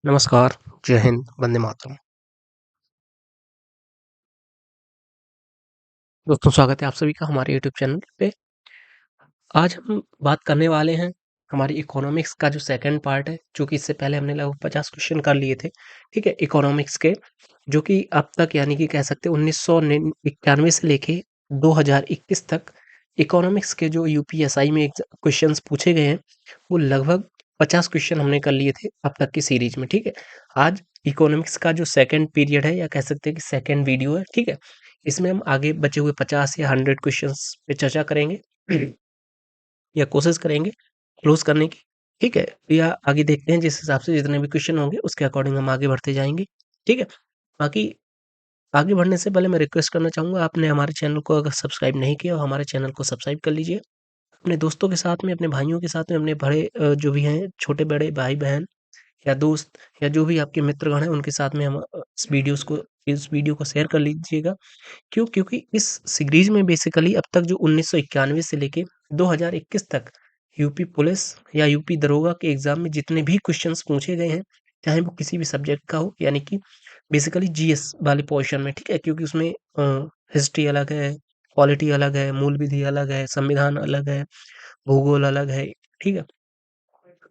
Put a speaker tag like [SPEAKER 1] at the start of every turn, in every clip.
[SPEAKER 1] नमस्कार, जय हिंद, वंदे मातरम। दोस्तों स्वागत है आप सभी का हमारे यूट्यूब चैनल पे। आज हम बात करने वाले हैं हमारी इकोनॉमिक्स का जो सेकंड पार्ट है, जो कि इससे पहले हमने लगभग 50 क्वेश्चन कर लिए थे, ठीक है? इकोनॉमिक्स के, जो कि अब तक यानी कि कह सकते हैं 1991 से लेके 2021 तक इकोनॉमिक्स के जो यूपीएसआई में क्वेश्चंस पूछे गए हैं, वो लगभग 50 क्वेश्चन हमने कर लिए थे अब तक की सीरीज में, ठीक है? आज इकोनॉमिक्स का जो सेकंड पीरियड है या कह सकते हैं कि सेकंड वीडियो है, ठीक है? इसमें हम आगे बचे हुए 50 या 100 क्वेश्चंस पे चर्चा करेंगे या कोशिश करेंगे क्लोज करने की, ठीक है? या आगे देखते हैं जिस हिसाब से जितने भी क्वेश्चन होंगे उसके अकॉर्डिंग हम आगे बढ़ते जाएँगे, ठीक है? बाकी आगे बढ़ने से पहले मैं रिक्वेस्ट करना चाहूँगा आपने हमारे चैनल को अगर सब्सक्राइब नहीं किया हो हमारे चैनल को सब्सक्राइब कर लीजिए। अपने दोस्तों के साथ में, अपने भाइयों के साथ में, अपने बड़े जो भी हैं छोटे-बड़े भाई-बहन या दोस्त या जो भी आपके मित्रगण हैं उनके साथ में इस वीडियो को शेयर कर लीजिएगा। क्यों? क्योंकि इस सीरीज़ में बेसिकली अब तक जो 1991 से लेके 2021 तक यूपी पुलिस या यूपी दरोगा के एग्ज़ाम में जितने भी क्वेश्चन्स पूछे गए हैं, चाहे वो किसी भी सब्जेक्ट का हो, यानी कि बेसिकली जीएस वाले पोर्शन में, ठीक है? क्योंकि उसमें हिस्ट्री अलग है, पॉलिटी अलग है, मूल विधि अलग है, संविधान अलग है, भूगोल अलग है, ठीक है?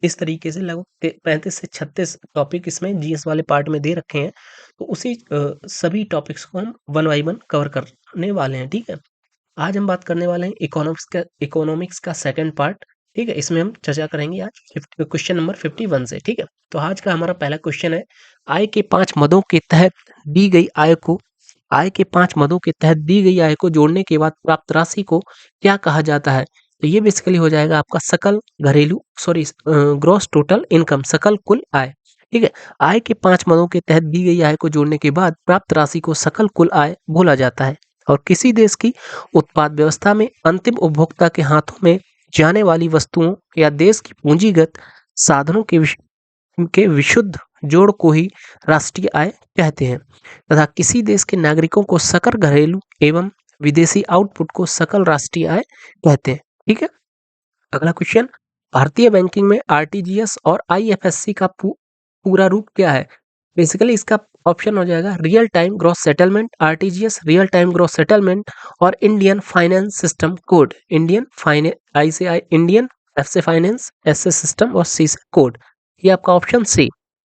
[SPEAKER 1] इस तरीके से लगभग 35 से 36 टॉपिक इसमें जीएस वाले पार्ट में दे रखे हैं। तो उसी सभी टॉपिक्स को हम वन बाय वन कवर करने वाले हैं, ठीक है? आज हम बात करने वाले हैं इकोनॉमिक्स का सेकंड पार्ट, ठीक है? इसमें हम चर्चा करेंगे आज क्वेश्चन नंबर 51 से, ठीक है? तो आज का हमारा पहला क्वेश्चन है, आय के 5 मदों के तहत दी गई आय के 5 मदों के तहत दी गई आय को जोड़ने के बाद प्राप्त राशि को क्या कहा जाता है? तो ये बेसिकली हो जाएगा आपका ग्रॉस टोटल इनकम, सकल कुल आय, ठीक है? आय के 5 मदों के तहत दी गई आय को जोड़ने के बाद प्राप्त राशि को सकल कुल आय बोला जाता है और किसी देश की उत्पाद व्यवस्था में अंतिम उपभोक्ता के हाथों में जाने वाली वस्तुओं या देश की पूंजीगत साधनों के विशुद्ध जोड़ को ही राष्ट्रीय आय कहते हैं तथा किसी देश के नागरिकों को सकल घरेलू एवं विदेशी आउटपुट को सकल राष्ट्रीय आय कहते हैं, ठीक है? अगला क्वेश्चन, भारतीय बैंकिंग में आरटीजीएस और आईएफएससी का पूरा रूप क्या है? बेसिकली इसका ऑप्शन हो जाएगा real time gross settlement, RTGS, real time gross settlement और Indian finance system code. Indian, F से फाइनेंस, एस से सिस्टम और सी से कोड। ये आपका ऑप्शन सी।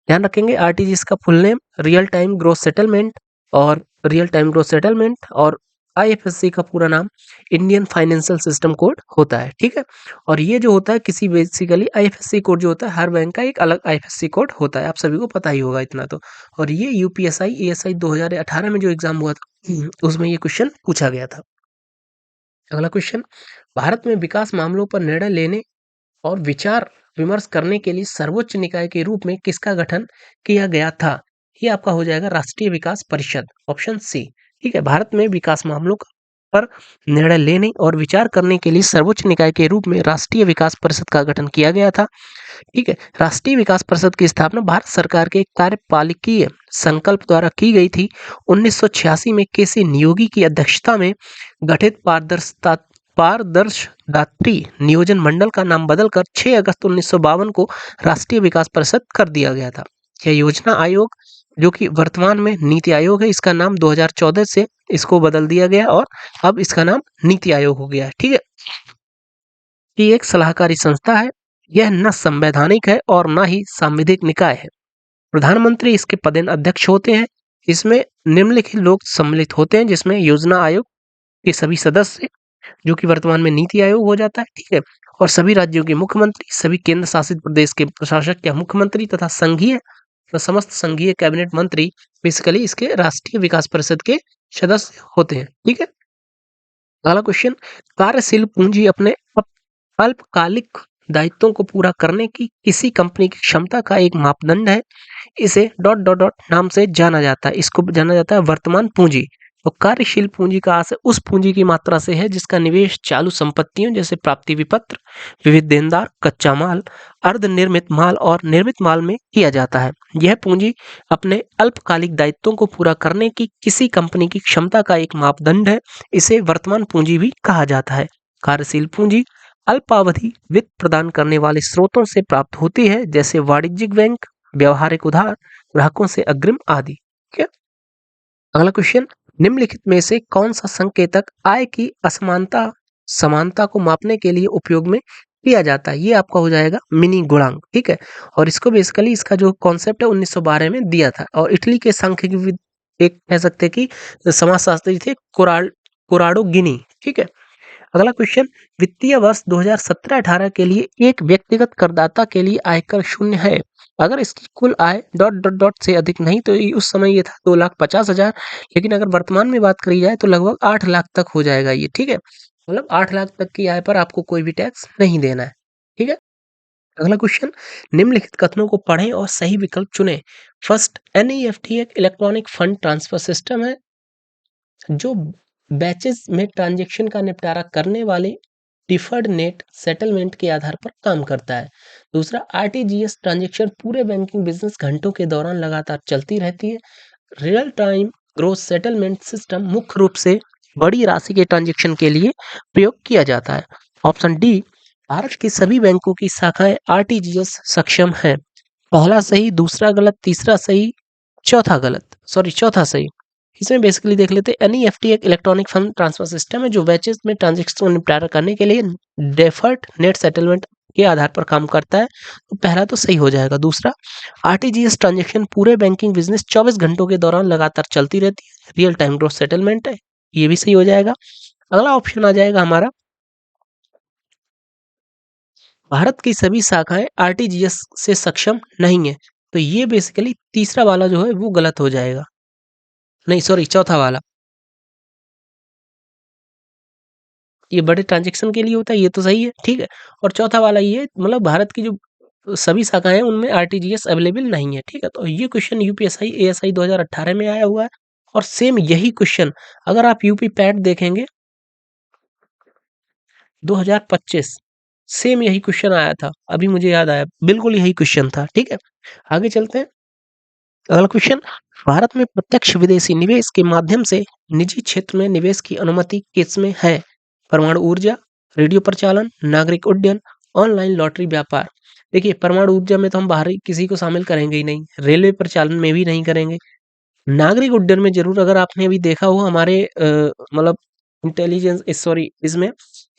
[SPEAKER 1] ध्यान रखेंगे आरटीजीएस का full name real time gross settlement और आईएफएससी का पूरा नाम इंडियन फाइनेंशियल सिस्टम कोड होता है, ठीक है? और ये जो होता है किसी बेसिकली आईएफएससी कोड जो होता है हर बैंक का एक अलग आईएफएससी कोड होता है, आप सभी को पता ही होगा इतना तो। और ये यूपीएसआई एएसआई 2018 में जो एग्जाम हुआ था उसमें ये क्वेश्चन पूछा गया था। अगला क्वेश्चन, भारत में विकास मामलों पर निर्णय लेने और विचार विमर्श करने के लिए सर्वोच्च निकाय के रूप में किसका गठन किया गया था? ये आपका हो जाएगा राष्ट्रीय विकास परिषद, ऑप्शन सी, ठीक है? भारत में विकास मामलों पर निर्णय लेने और विचार करने के लिए सर्वोच्च निकाय के रूप में राष्ट्रीय विकास परिषद का गठन किया गया था, ठीक है? राष्ट्रीय विकास परिषद की स्थापना भारत सरकार के कार्यपालिकीय संकल्प द्वारा की गई थी। 1986 में केसी नियोगी की अध्यक्षता में गठित पारदर्शदात्री नियोजन मंडल का नाम बदलकर 6 अगस्त 1952 को राष्ट्रीय विकास परिषद कर दिया गया था। यह योजना आयोग जो कि वर्तमान में नीति आयोग है, इसका नाम 2014 से इसको बदल दिया गया और अब इसका नाम नीति आयोग हो गया है, ठीक है? ये एक सलाहकारी संस्था है, यह न संवैधानिक है और न ही सांविधिक निकाय है। प्रधानमंत्री इसके पदेन अध्यक्ष होते हैं। इसमें निम्नलिखित लोग सम्मिलित होते हैं, जिसमें योजना आयोग के सभी सदस्य जो कि वर्तमान में नीति आयोग हो जाता है, ठीक है? और सभी राज्यों के मुख्यमंत्री, सभी केंद्र शासित प्रदेश के प्रशासक या मुख्यमंत्री तथा समस्त संघीय कैबिनेट मंत्री बेसिकली इसके राष्ट्रीय विकास परिषद के सदस्य होते हैं, ठीक है? अगला क्वेश्चन, कार्यशील पूंजी अपने अल्पकालिक दायित्वों को पूरा करने की किसी कंपनी की क्षमता का एक मापदंड है। इसे डॉट डॉट डॉट नाम से जाना जाता है। इसको जाना जाता है वर्तमान पूंजी। तो कार्यशील पूंजी का आशय उस पूंजी की मात्रा से है जिसका निवेश चालू संपत्तियों जैसे प्राप्ति विपत्र, विविध देनदार, कच्चा माल, अर्ध निर्मित माल और निर्मित माल में किया जाता है। यह पूंजी अपने अल्पकालिक दायित्वों को पूरा करने की किसी कंपनी की क्षमता का एक मापदंड है। इसे वर्तमान पूंजी भी कहा जाता है। कार्यशील पूंजी अल्पावधि वित्त प्रदान करने वाले स्रोतों से प्राप्त होती है, जैसे वाणिज्यिक बैंक, व्यवहारिक उधार, ग्राहकों से अग्रिम आदि। ठीक है। अगला क्वेश्चन, निम्नलिखित में से कौन सा संकेतक आय की असमानता समानता को मापने के लिए उपयोग में किया जाता है? ये आपका हो जाएगा मिनी गुणांक। ठीक है। और इसको बेसिकली इसका जो कॉन्सेप्ट है 1912 में दिया था, और इटली के सांख्यिकी एक कह सकते हैं कि समाजशास्त्री थे कोराडो गिनी। ठीक है। अगला क्वेश्चन, वित्तीय वर्ष 2017-18 के लिए एक व्यक्तिगत करदाता के लिए आयकर शून्य है अगर इसकी कुल आय डॉट डॉट डॉट से अधिक नहीं, तो उस समय ये था 2,50,000, लेकिन अगर वर्तमान में बात करी जाए तो लगभग 8 लाख तक हो जाएगा ये। ठीक है। मतलब 8 लाख तक की आय पर आपको कोई भी टैक्स नहीं देना है। ठीक है। अगला क्वेश्चन, निम्नलिखित कथनों को पढ़ें और सही विकल्प चुनें। फर्स्ट, एनईएफटी एक इलेक्ट्रॉनिक फंड ट्रांसफर सिस्टम है जो बैचेस में ट्रांजैक्शन का निपटारा करने वाले डिफर्ड नेट सेटलमेंट के आधार पर काम करता है। दूसरा, आरटीजीएस ट्रांजैक्शन पूरे बैंकिंग बिजनेस घंटों के दौरान लगातार चलती रहती है। Real time gross settlement system मुख्य रूप से बड़ी राशि के ट्रांजैक्शन के लिए प्रयोग किया जाता है। ऑप्शन डी, भारत के सभी बैंकों की शाखाएं आरटीजीएस सक्षम है। पहला सही, दूसरा गलत, तीसरा सही, चौथा सही। इसमें बेसिकली देख लेते हैं, एनईएफटी एक इलेक्ट्रॉनिक फंड ट्रांसफर सिस्टम है जो बैचेस में ट्रांजैक्शन को निपटारा करने के लिए डेफर्ड नेट सेटलमेंट के आधार पर काम करता है। तो पहला तो सही हो जाएगा। दूसरा, आरटीजीएस ट्रांजैक्शन पूरे बैंकिंग बिजनेस 24 घंटों के दौरान लगातार चलती रहती है। रियल टाइम ग्रोस सेटलमेंट है, ये भी सही हो जाएगा। अगला ऑप्शन आ जाएगा हमारा, भारत की सभी शाखाएं आरटीजीएस से सक्षम नहीं है। तो ये बेसिकली तीसरा वाला जो है वो गलत हो जाएगा। नहीं सॉरी, चौथा वाला, ये बड़े ट्रांजैक्शन के लिए होता है, ये तो सही है। ठीक है। और चौथा वाला ये मतलब भारत की जो सभी शाखाएं हैं उनमें आरटीजीएस अवेलेबल नहीं है। ठीक है। तो ये क्वेश्चन यूपीएसआई एएसआई 2018 में आया हुआ है, और सेम यही क्वेश्चन अगर आप यूपी पैट देखेंगे 2025, सेम यही क्वेश्चन आया था। अभी मुझे याद आया, बिल्कुल यही क्वेश्चन था। ठीक है। आगे चलते हैं। अगला क्वेश्चन, भारत में प्रत्यक्ष विदेशी निवेश के माध्यम से निजी क्षेत्र में निवेश की अनुमति किसमें है? परमाणु ऊर्जा, रेडियो प्रचालन, नागरिक उड्डयन, ऑनलाइन लॉटरी व्यापार। देखिए, परमाणु ऊर्जा में तो हम बाहरी किसी को शामिल करेंगे ही नहीं, रेलवे प्रचालन में भी नहीं करेंगे, नागरिक उड्डयन में जरूर। अगर आपने अभी देखा हो हमारे मतलब इंटेलिजेंस सॉरी इसमें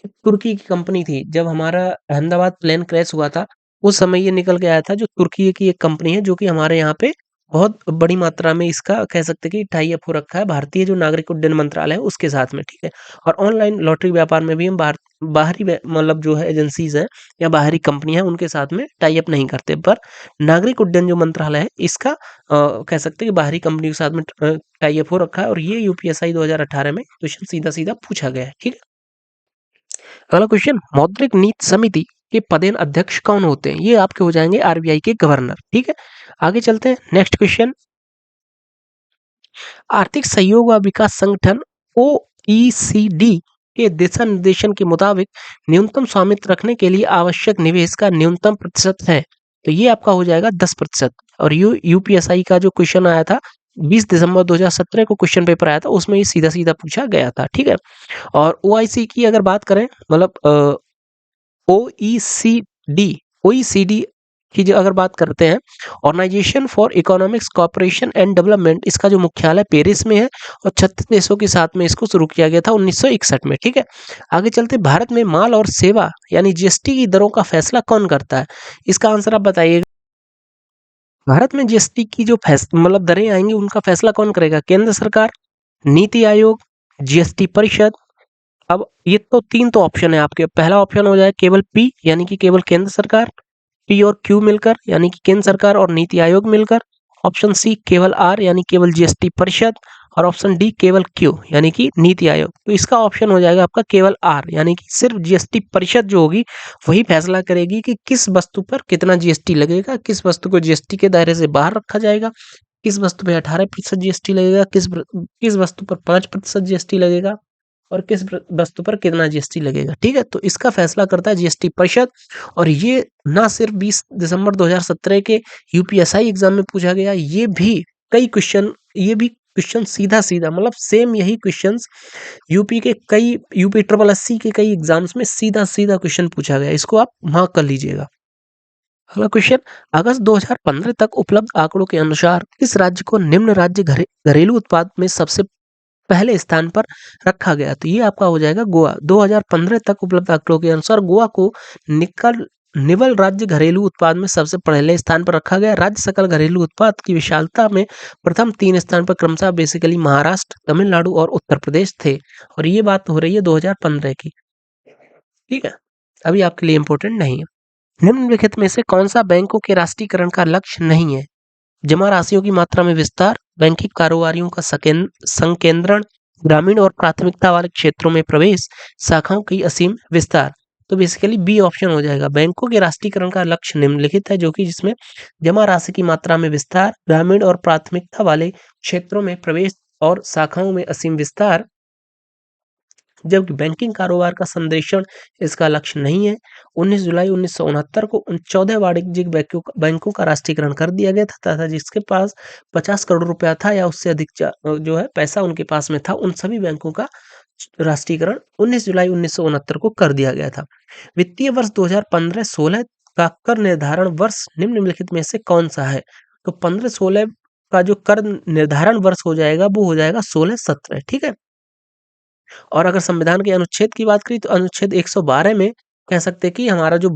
[SPEAKER 1] तुर्की की कंपनी थी, जब हमारा अहमदाबाद प्लेन क्रैश हुआ था उस समय ये निकल के आया था, जो तुर्की की एक कंपनी है जो कि हमारे यहाँ पे बहुत बड़ी मात्रा में इसका कह सकते हैं कि टाई अप हो रखा है भारतीय जो नागरिक उड्डयन मंत्रालय है उसके साथ में। ठीक है। और ऑनलाइन लॉटरी व्यापार में भी हम बाहरी मतलब जो है एजेंसीज हैं या बाहरी कंपनी है उनके साथ में टाई अप नहीं करते, पर नागरिक उड्डयन जो मंत्रालय है इसका कह सकते हैं कि बाहरी कंपनी के साथ में टाई अप हो रखा है, और ये यूपीएसआई 2018 में क्वेश्चन सीधा सीधा पूछा गया है। ठीक है। अगला क्वेश्चन, मौद्रिक नीति समिति के पदेन अध्यक्ष कौन होते हैं? ये आपके हो जाएंगे आरबीआई के गवर्नर। ठीक है। आगे चलते हैं। नेक्स्ट क्वेश्चन, आर्थिक सहयोग व विकास संगठन ओईसीडी के दिशा निर्देशन के मुताबिक न्यूनतम स्वामित्व रखने के लिए आवश्यक निवेश का न्यूनतम प्रतिशत है। तो ये आपका हो जाएगा 10%। और यूपीएसआई का जो क्वेश्चन आया था 20 दिसंबर 2017 को क्वेश्चन पेपर आया था, उसमें ये सीधा सीधा पूछा गया था। ठीक है। और ओआईसी की अगर बात करें, मतलब ओईसीडी ओईसीडी की जो अगर बात करते हैं, organization for economics cooperation and development, इसका जो मुख्यालय पेरिस में है, और 36 देशों के साथ में इसको शुरू किया गया था 1961 में। ठीक है। आगे चलते, भारत में माल और सेवा यानी जीएसटी की दरों का फैसला कौन करता है? इसका आंसर आप बताइएगा। भारत में जीएसटी की जो मतलब दरें आएंगी उनका फैसला कौन करेगा? केंद्र सरकार, नीति आयोग, जीएसटी परिषद। अब ये तो तीन तो ऑप्शन है आपके। पहला ऑप्शन हो जाए केवल पी यानी कि केवल केंद्र सरकार, पी और क्यू मिलकर यानी कि केंद्र सरकार और नीति आयोग मिलकर, ऑप्शन सी केवल आर यानी केवल जीएसटी परिषद, और ऑप्शन डी केवल क्यू यानी कि नीति आयोग। तो इसका ऑप्शन हो जाएगा आपका केवल आर, यानी कि सिर्फ जीएसटी परिषद जो होगी वही फैसला करेगी कि किस वस्तु पर कितना जीएसटी लगेगा, किस वस्तु को जीएसटी के दायरे से बाहर रखा जाएगा, किस वस्तु पर 18% जीएसटी लगेगा, किस वस्तु पर 5% जीएसटी लगेगा, और किस वस्तु पर कितना जीएसटी लगेगा। ठीक है। तो इसका फैसला करता है जीएसटी परिषद। और ये ना सिर्फ 20 दिसंबर 2017 के यूपीएसआई एग्जाम में पूछा गया, ये भी क्वेश्चन सीधा सीधा मतलब सेम यही क्वेश्चंस यूपी ट्रिपल एससी के कई एग्जाम्स में सीधा सीधा क्वेश्चन पूछा गया। इसको आप मार्क कर लीजिएगा। अगला क्वेश्चन, अगस्त 2015 तक उपलब्ध आंकड़ों के अनुसार इस राज्य को निम्न राज्य घरेलू उत्पाद में सबसे पहले स्थान पर रखा गया। तो ये आपका हो जाएगा गोवा। 2015 तक उपलब्ध आंकड़ों के अनुसार गोवा को निकल निवल राज्य घरेलू उत्पाद में सबसे पहले स्थान पर रखा गया। राज्य सकल घरेलू उत्पाद की विशालता में प्रथम 3 स्थान पर क्रमशः बेसिकली महाराष्ट्र, तमिलनाडु और उत्तर प्रदेश थे। और ये बात हो रही है 2015 की। ठीक है, अभी आपके लिए इंपॉर्टेंट नहीं है। निम्नलिखित में से कौन सा बैंकों के राष्ट्रीयकरण का लक्ष्य नहीं है? जमा राशियों की मात्रा में विस्तार, बैंकिंग कारोबारियों का संकेंद्रण, ग्रामीण और प्राथमिकता वाले क्षेत्रों में प्रवेश, शाखाओं की असीम विस्तार। तो बेसिकली बी ऑप्शन हो जाएगा। बैंकों के राष्ट्रीयकरण का लक्ष्य निम्नलिखित है, जो कि जिसमें जमा राशि की मात्रा में विस्तार, ग्रामीण और प्राथमिकता वाले क्षेत्रों में प्रवेश और शाखाओं में असीम विस्तार, जबकि बैंकिंग कारोबार का संदेशण इसका लक्ष्य नहीं है। 19 जुलाई 1969 को उन 14 वाणिज्यिक बैंकों का राष्ट्रीयकरण कर दिया गया था तथा जिसके पास 50 करोड़ रुपया था या उससे अधिक जो है पैसा उनके पास में था, उन सभी बैंकों का राष्ट्रीयकरण 19 जुलाई 1969 को कर दिया गया था। वित्तीय वर्ष 2015-16 का कर निर्धारण वर्ष निम्नलिखित में से कौन सा है? तो 15-16 का जो कर निर्धारण वर्ष हो जाएगा वो हो जाएगा 16-17। ठीक है, और अगर संविधान के अनुच्छेद की बात करें तो अनुच्छेद 112 में कह सकते हैं कि हमारा जो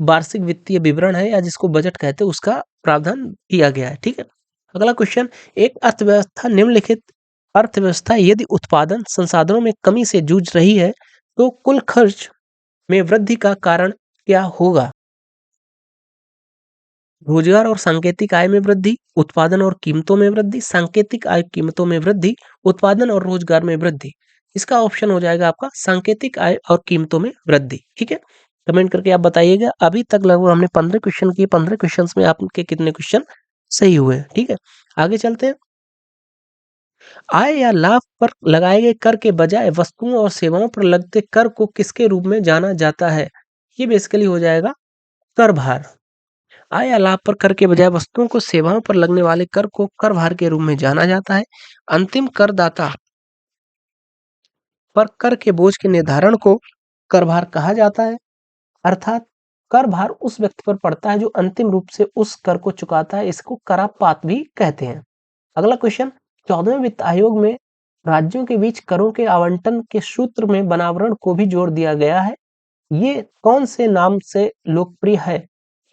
[SPEAKER 1] वार्षिक वित्तीय विवरण है या जिसको बजट कहते हैं उसका प्रावधान किया गया है। ठीक है, अगला क्वेश्चन, एक अर्थव्यवस्था निम्नलिखित अर्थव्यवस्था यदि उत्पादन संसाधनों में कमी से जूझ रही है तो कुल खर्च में वृद्धि का कारण क्या होगा? रोजगार और सांकेतिक आय में वृद्धि, उत्पादन और कीमतों में वृद्धि, सांकेतिक आय कीमतों में वृद्धि, उत्पादन और रोजगार में वृद्धि। इसका ऑप्शन हो जाएगा आपका सांकेतिक आय और कीमतों में वृद्धि। ठीक है, कमेंट करके आप बताइएगा। अभी तक लगभग हमने 15 क्वेश्चन किए, 15 क्वेश्चन में आपके कितने क्वेश्चन सही हुए? ठीक है, आगे चलते हैं। आय या लाभ पर लगाए गए कर के बजाय वस्तुओं और सेवाओं पर लगते कर को किसके रूप में जाना जाता है? ये बेसिकली हो जाएगा कर भार। आय या लाभ पर कर के बजाय वस्तुओं को सेवाओं पर लगने वाले कर को कर भार के रूप में जाना जाता है। अंतिम करदाता पर कर के बोझ के निर्धारण को कर भार कहा जाता है, अर्थात कर भार उस व्यक्ति पर पड़ता है जो अंतिम रूप से उस कर को चुकाता है। इसको करापात भी कहते हैं। अगला क्वेश्चन, 14वें वित्त आयोग में राज्यों के बीच करों के आवंटन के सूत्र में बनावरण को भी जोड़ दिया गया है। ये कौन से नाम से लोकप्रिय है?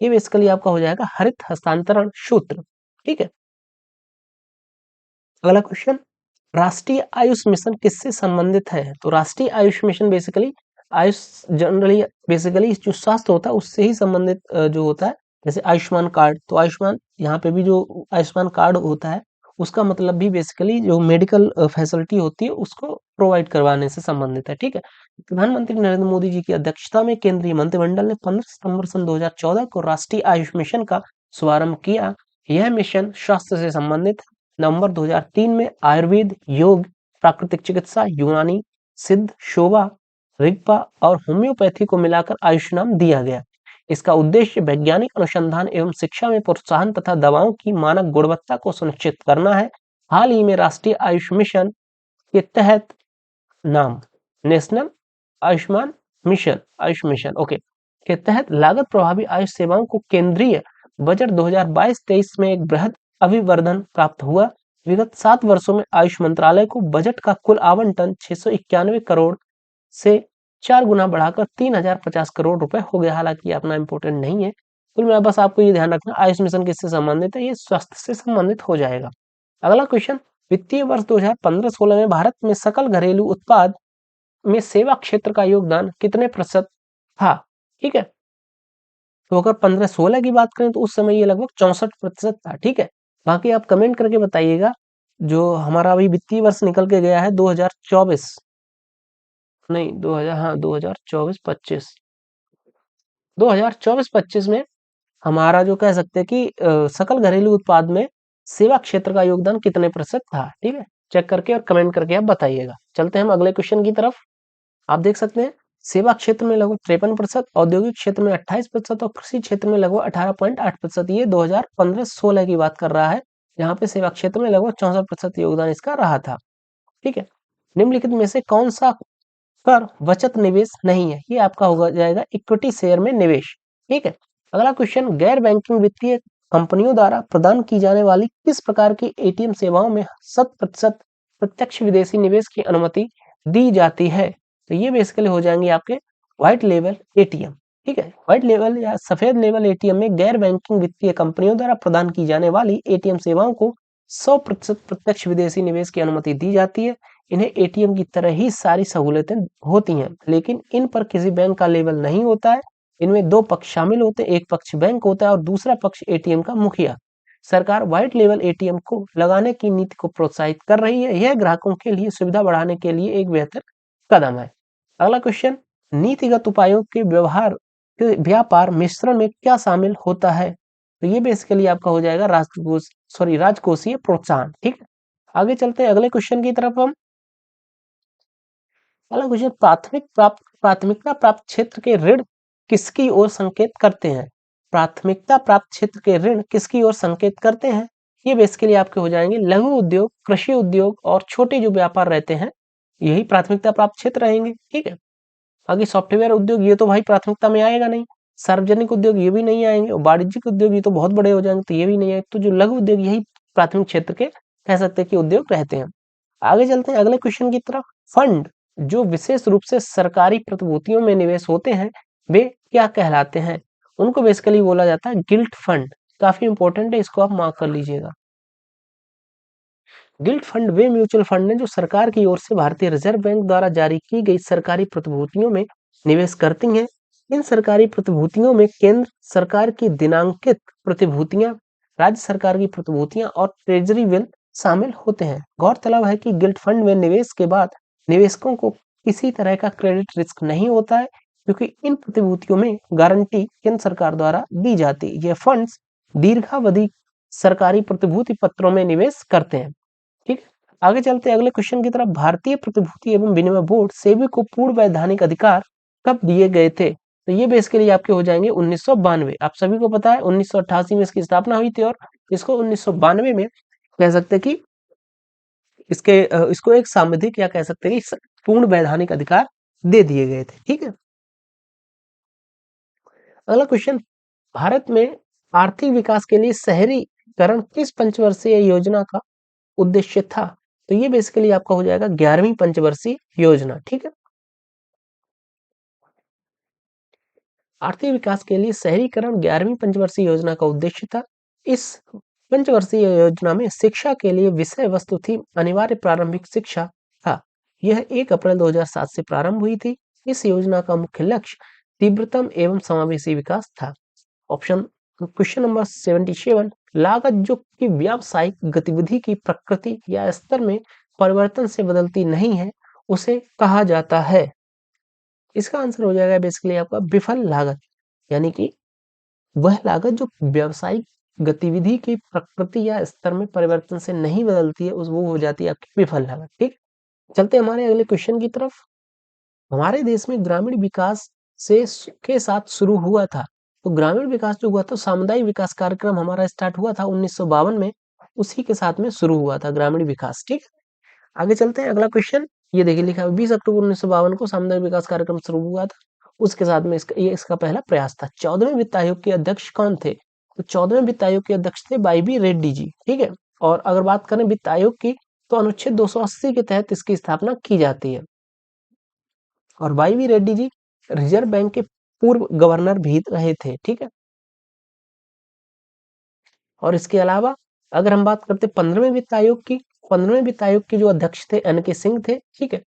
[SPEAKER 1] ये बेसिकली आपका हो जाएगा हरित हस्तांतरण सूत्र। ठीक है, अगला क्वेश्चन, राष्ट्रीय आयुष मिशन किससे संबंधित है? तो राष्ट्रीय Ayush mission basically Ayush generally basically जो स्वास्थ्य होता है उससे ही संबंधित जो होता है। जैसे आयुष्मान कार्ड, तो आयुष्मान यहाँ पे भी जो आयुष्मान कार्ड होता है उसका मतलब भी बेसिकली जो मेडिकल फैसिलिटी होती है उसको प्रोवाइड करवाने से संबंधित है। ठीक है, प्रधानमंत्री नरेंद्र मोदी जी की अध्यक्षता में केंद्रीय मंत्रिमंडल ने 15 सितंबर सन 2014 को राष्ट्रीय आयुष मिशन का शुभारंभ किया। यह मिशन स्वास्थ्य से संबंधित नवंबर 2003 में आयुर्वेद, योग, प्राकृतिक चिकित्सा, यूनानी, सिद्ध, शोवा, रिगपा और होम्योपैथी को मिलाकर आयुष नाम दिया गया। इसका उद्देश्य वैज्ञानिक अनुसंधान एवं शिक्षा में प्रोत्साहन तथा दवाओं की मानक गुणवत्ता को सुनिश्चित करना है। हाल ही में राष्ट्रीय आयुष मिशन के तहत नाम नेशनल आयुष मिशन ओके के तहत लागत प्रभावी आयुष सेवाओं को केंद्रीय बजट 2022-23 में एक बृहद अभिवर्धन प्राप्त हुआ। विगत 7 वर्षों में आयुष मंत्रालय को बजट का कुल आवंटन 691 करोड़ से 4 गुना बढ़ाकर 3050 करोड़ रुपए हो गया। हालांकि ये अपना इंपॉर्टेंट नहीं है, कुल में बस आपको ये ध्यान रखना आयुष मिशन किससे संबंधित है, ये स्वास्थ्य से संबंधित हो जाएगा। अगला क्वेश्चन, वित्तीय वर्ष 2015-16 में भारत में सकल घरेलू उत्पाद में सेवा क्षेत्र का योगदान कितने प्रतिशत था? ठीक है, तो अगर 15-16 की बात करें तो उस समय ये लगभग 64% था। ठीक है, बाकी आप कमेंट करके बताइएगा। जो हमारा अभी वित्तीय वर्ष निकल के गया है 2024 नहीं 2000 हाँ 2024-25 2024-25 में हमारा जो कह सकते हैं कि सकल घरेलू उत्पाद में सेवा क्षेत्र का योगदान कितने प्रतिशत था? ठीक है, चेक करके और कमेंट करके आप बताइएगा। चलते हैं हम अगले क्वेश्चन की तरफ। आप देख सकते हैं सेवा क्षेत्र में लगभग 53%, औद्योगिक क्षेत्र में 28% और कृषि क्षेत्र में लगभग 18.8%। ये 2015-16 की बात कर रहा है, जहाँ पे सेवा क्षेत्र में लगभग 64% योगदान इसका रहा था। ठीक है, निम्नलिखित में से कौन सा कर बचत निवेश नहीं है? ये आपका होगा जाएगा इक्विटी शेयर में निवेश। ठीक है, अगला क्वेश्चन, गैर बैंकिंग वित्तीय कंपनियों द्वारा प्रदान की जाने वाली किस प्रकार की एटीएम सेवाओं में 100% प्रत्यक्ष विदेशी निवेश की अनुमति दी जाती है? तो ये बेसिकली हो जाएंगे आपके व्हाइट लेवल एटीएम। ठीक है, व्हाइट लेवल या सफेद लेवल एटीएम में गैर बैंकिंग वित्तीय कंपनियों द्वारा प्रदान की जाने वाली एटीएम सेवाओं को 100% प्रत्यक्ष विदेशी निवेश की अनुमति दी जाती है। इन्हें एटीएम की तरह ही सारी सहूलतें होती हैं, लेकिन इन पर किसी बैंक का लेबल नहीं होता है। इनमें दो पक्ष शामिल होते हैं, एक पक्ष बैंक होता है और दूसरा पक्ष एटीएम का मुखिया। सरकार व्हाइट लेवल एटीएम को लगाने की नीति को प्रोत्साहित कर रही है। यह ग्राहकों के लिए सुविधा बढ़ाने के लिए एक बेहतर कदम है। अगला क्वेश्चन, नीतिगत उपायों के व्यापार मिश्रण में क्या शामिल होता है? तो ये बेसिकली आपका हो जाएगा राजकोषीय प्रोत्साहन। ठीक है, आगे चलते हैं अगले क्वेश्चन की तरफ हम। अगला क्वेश्चन, प्राथमिकता प्राप्त क्षेत्र के ऋण किसकी ओर संकेत करते हैं? प्राथमिकता प्राप्त क्षेत्र के ऋण किसकी ओर संकेत करते हैं? ये बेसिकली आपके हो जाएंगे लघु उद्योग, कृषि उद्योग और छोटे जो व्यापार रहते हैं, यही प्राथमिकता प्राप्त क्षेत्र रहेंगे। ठीक है, आगे सॉफ्टवेयर उद्योग, ये तो भाई प्राथमिकता में आएगा नहीं। सार्वजनिक उद्योग ये भी नहीं आएंगे, और वाणिज्यिक उद्योग ये तो बहुत बड़े हो जाएंगे, तो ये भी नहीं आएंगे। तो जो लघु उद्योग यही प्राथमिक क्षेत्र के कह सकते हैं कि उद्योग रहते हैं। आगे चलते हैं अगले क्वेश्चन की तरफ। फंड जो विशेष रूप से सरकारी प्रतिभूतियों में निवेश होते हैं, वे क्या कहलाते हैं? उनको बेसिकली बोला जाता है गिल्ट फंड। काफी इंपॉर्टेंट है, इसको आप मार्क कर लीजिएगा। गिल्ट फंड वे म्यूचुअल फंड हैं जो सरकार की ओर से भारतीय रिजर्व बैंक द्वारा जारी की गई सरकारी प्रतिभूतियों में निवेश करती हैं। इन सरकारी प्रतिभूतियों में केंद्र सरकार की दिनांकित प्रतिभूतियां, राज्य सरकार की प्रतिभूतियां और ट्रेजरी बिल शामिल होते हैं। गौरतलब है कि गिल्ट फंड में निवेश के बाद निवेशकों को किसी तरह का क्रेडिट रिस्क नहीं होता है, क्योंकि इन प्रतिभूतियों में गारंटी केंद्र सरकार द्वारा दी जाती है। ये फंड्स दीर्घावधि सरकारी प्रतिभूति पत्रों में निवेश करते हैं। ठीक, आगे चलते हैं अगले क्वेश्चन की तरफ। भारतीय प्रतिभूति एवं विनिमय बोर्ड सेबी को पूर्ण वैधानिक अधिकार कब दिए गए थे? तो ये बेसिकली आपके हो जाएंगे 1992। आप सभी को पता है 1988 में इसकी स्थापना हुई थी, और इसको 1992 में कह सकते हैं कि इसको एक सांविधिक या कह सकते हैं कि पूर्ण वैधानिक अधिकार दे दिए गए थे। ठीक है, अगला क्वेश्चन, भारत में आर्थिक विकास के लिए शहरीकरण किस पंचवर्षीय योजना का उद्देश्य था? तो ये बेसिकली आपका हो जाएगा 11वीं पंचवर्षीय योजना। ठीक है, आर्थिक विकास के लिए शहरीकरण 11वीं पंचवर्षीय योजना का उद्देश्य था। इस पंचवर्षीय योजना में शिक्षा के लिए विषय वस्तु थी अनिवार्य प्रारंभिक शिक्षा था। यह 1 अप्रैल 2007 से प्रारंभ हुई थी। इस योजना का मुख्य लक्ष्य तीव्रतम एवं समावेशी विकास था। ऑप्शन क्वेश्चन नंबर 77, लागत जो कि व्यावसायिक गतिविधि की प्रकृति या स्तर में परिवर्तन से बदलती नहीं है, उसे कहा जाता है। इसका आंसर हो जाएगा बेसिकली आपका विफल लागत, यानी कि वह लागत जो व्यावसायिक गतिविधि की प्रकृति या स्तर में परिवर्तन से नहीं बदलती है, उस वो हो जाती है आपकी विफल लागत। ठीक, चलते हैं हमारे अगले क्वेश्चन की तरफ। हमारे देश में ग्रामीण विकास के साथ शुरू हुआ था। तो ग्रामीण विकास जो हुआ था, सामुदायिक विकास कार्यक्रम हमारा स्टार्ट हुआ था 1952 में, उसी के साथ में शुरू हुआ था ग्रामीण विकास। ठीक, आगे चलते हैं अगला क्वेश्चन। ये देखिए लिखा है 20 अक्टूबर 1952 को सामुदायिक विकास कार्यक्रम शुरू हुआ था। उसके साथ में इसका पहला प्रयास था। 14वें वित्त आयोग के अध्यक्ष कौन थे? तो 14वें वित्त आयोग के अध्यक्ष थे वाई बी रेड्डी जी। ठीक है, और अगर बात करें वित्त आयोग की, तो अनुच्छेद 280 के तहत इसकी स्थापना की जाती है। और Y B Reddy ji reserve bank के पूर्व गवर्नर भी रहे थे। ठीक है, और इसके अलावा अगर हम बात करते 15वें वित्त आयोग की, 15वें वित्त आयोग के जो अध्यक्ष थे एन के सिंह थे। ठीक है,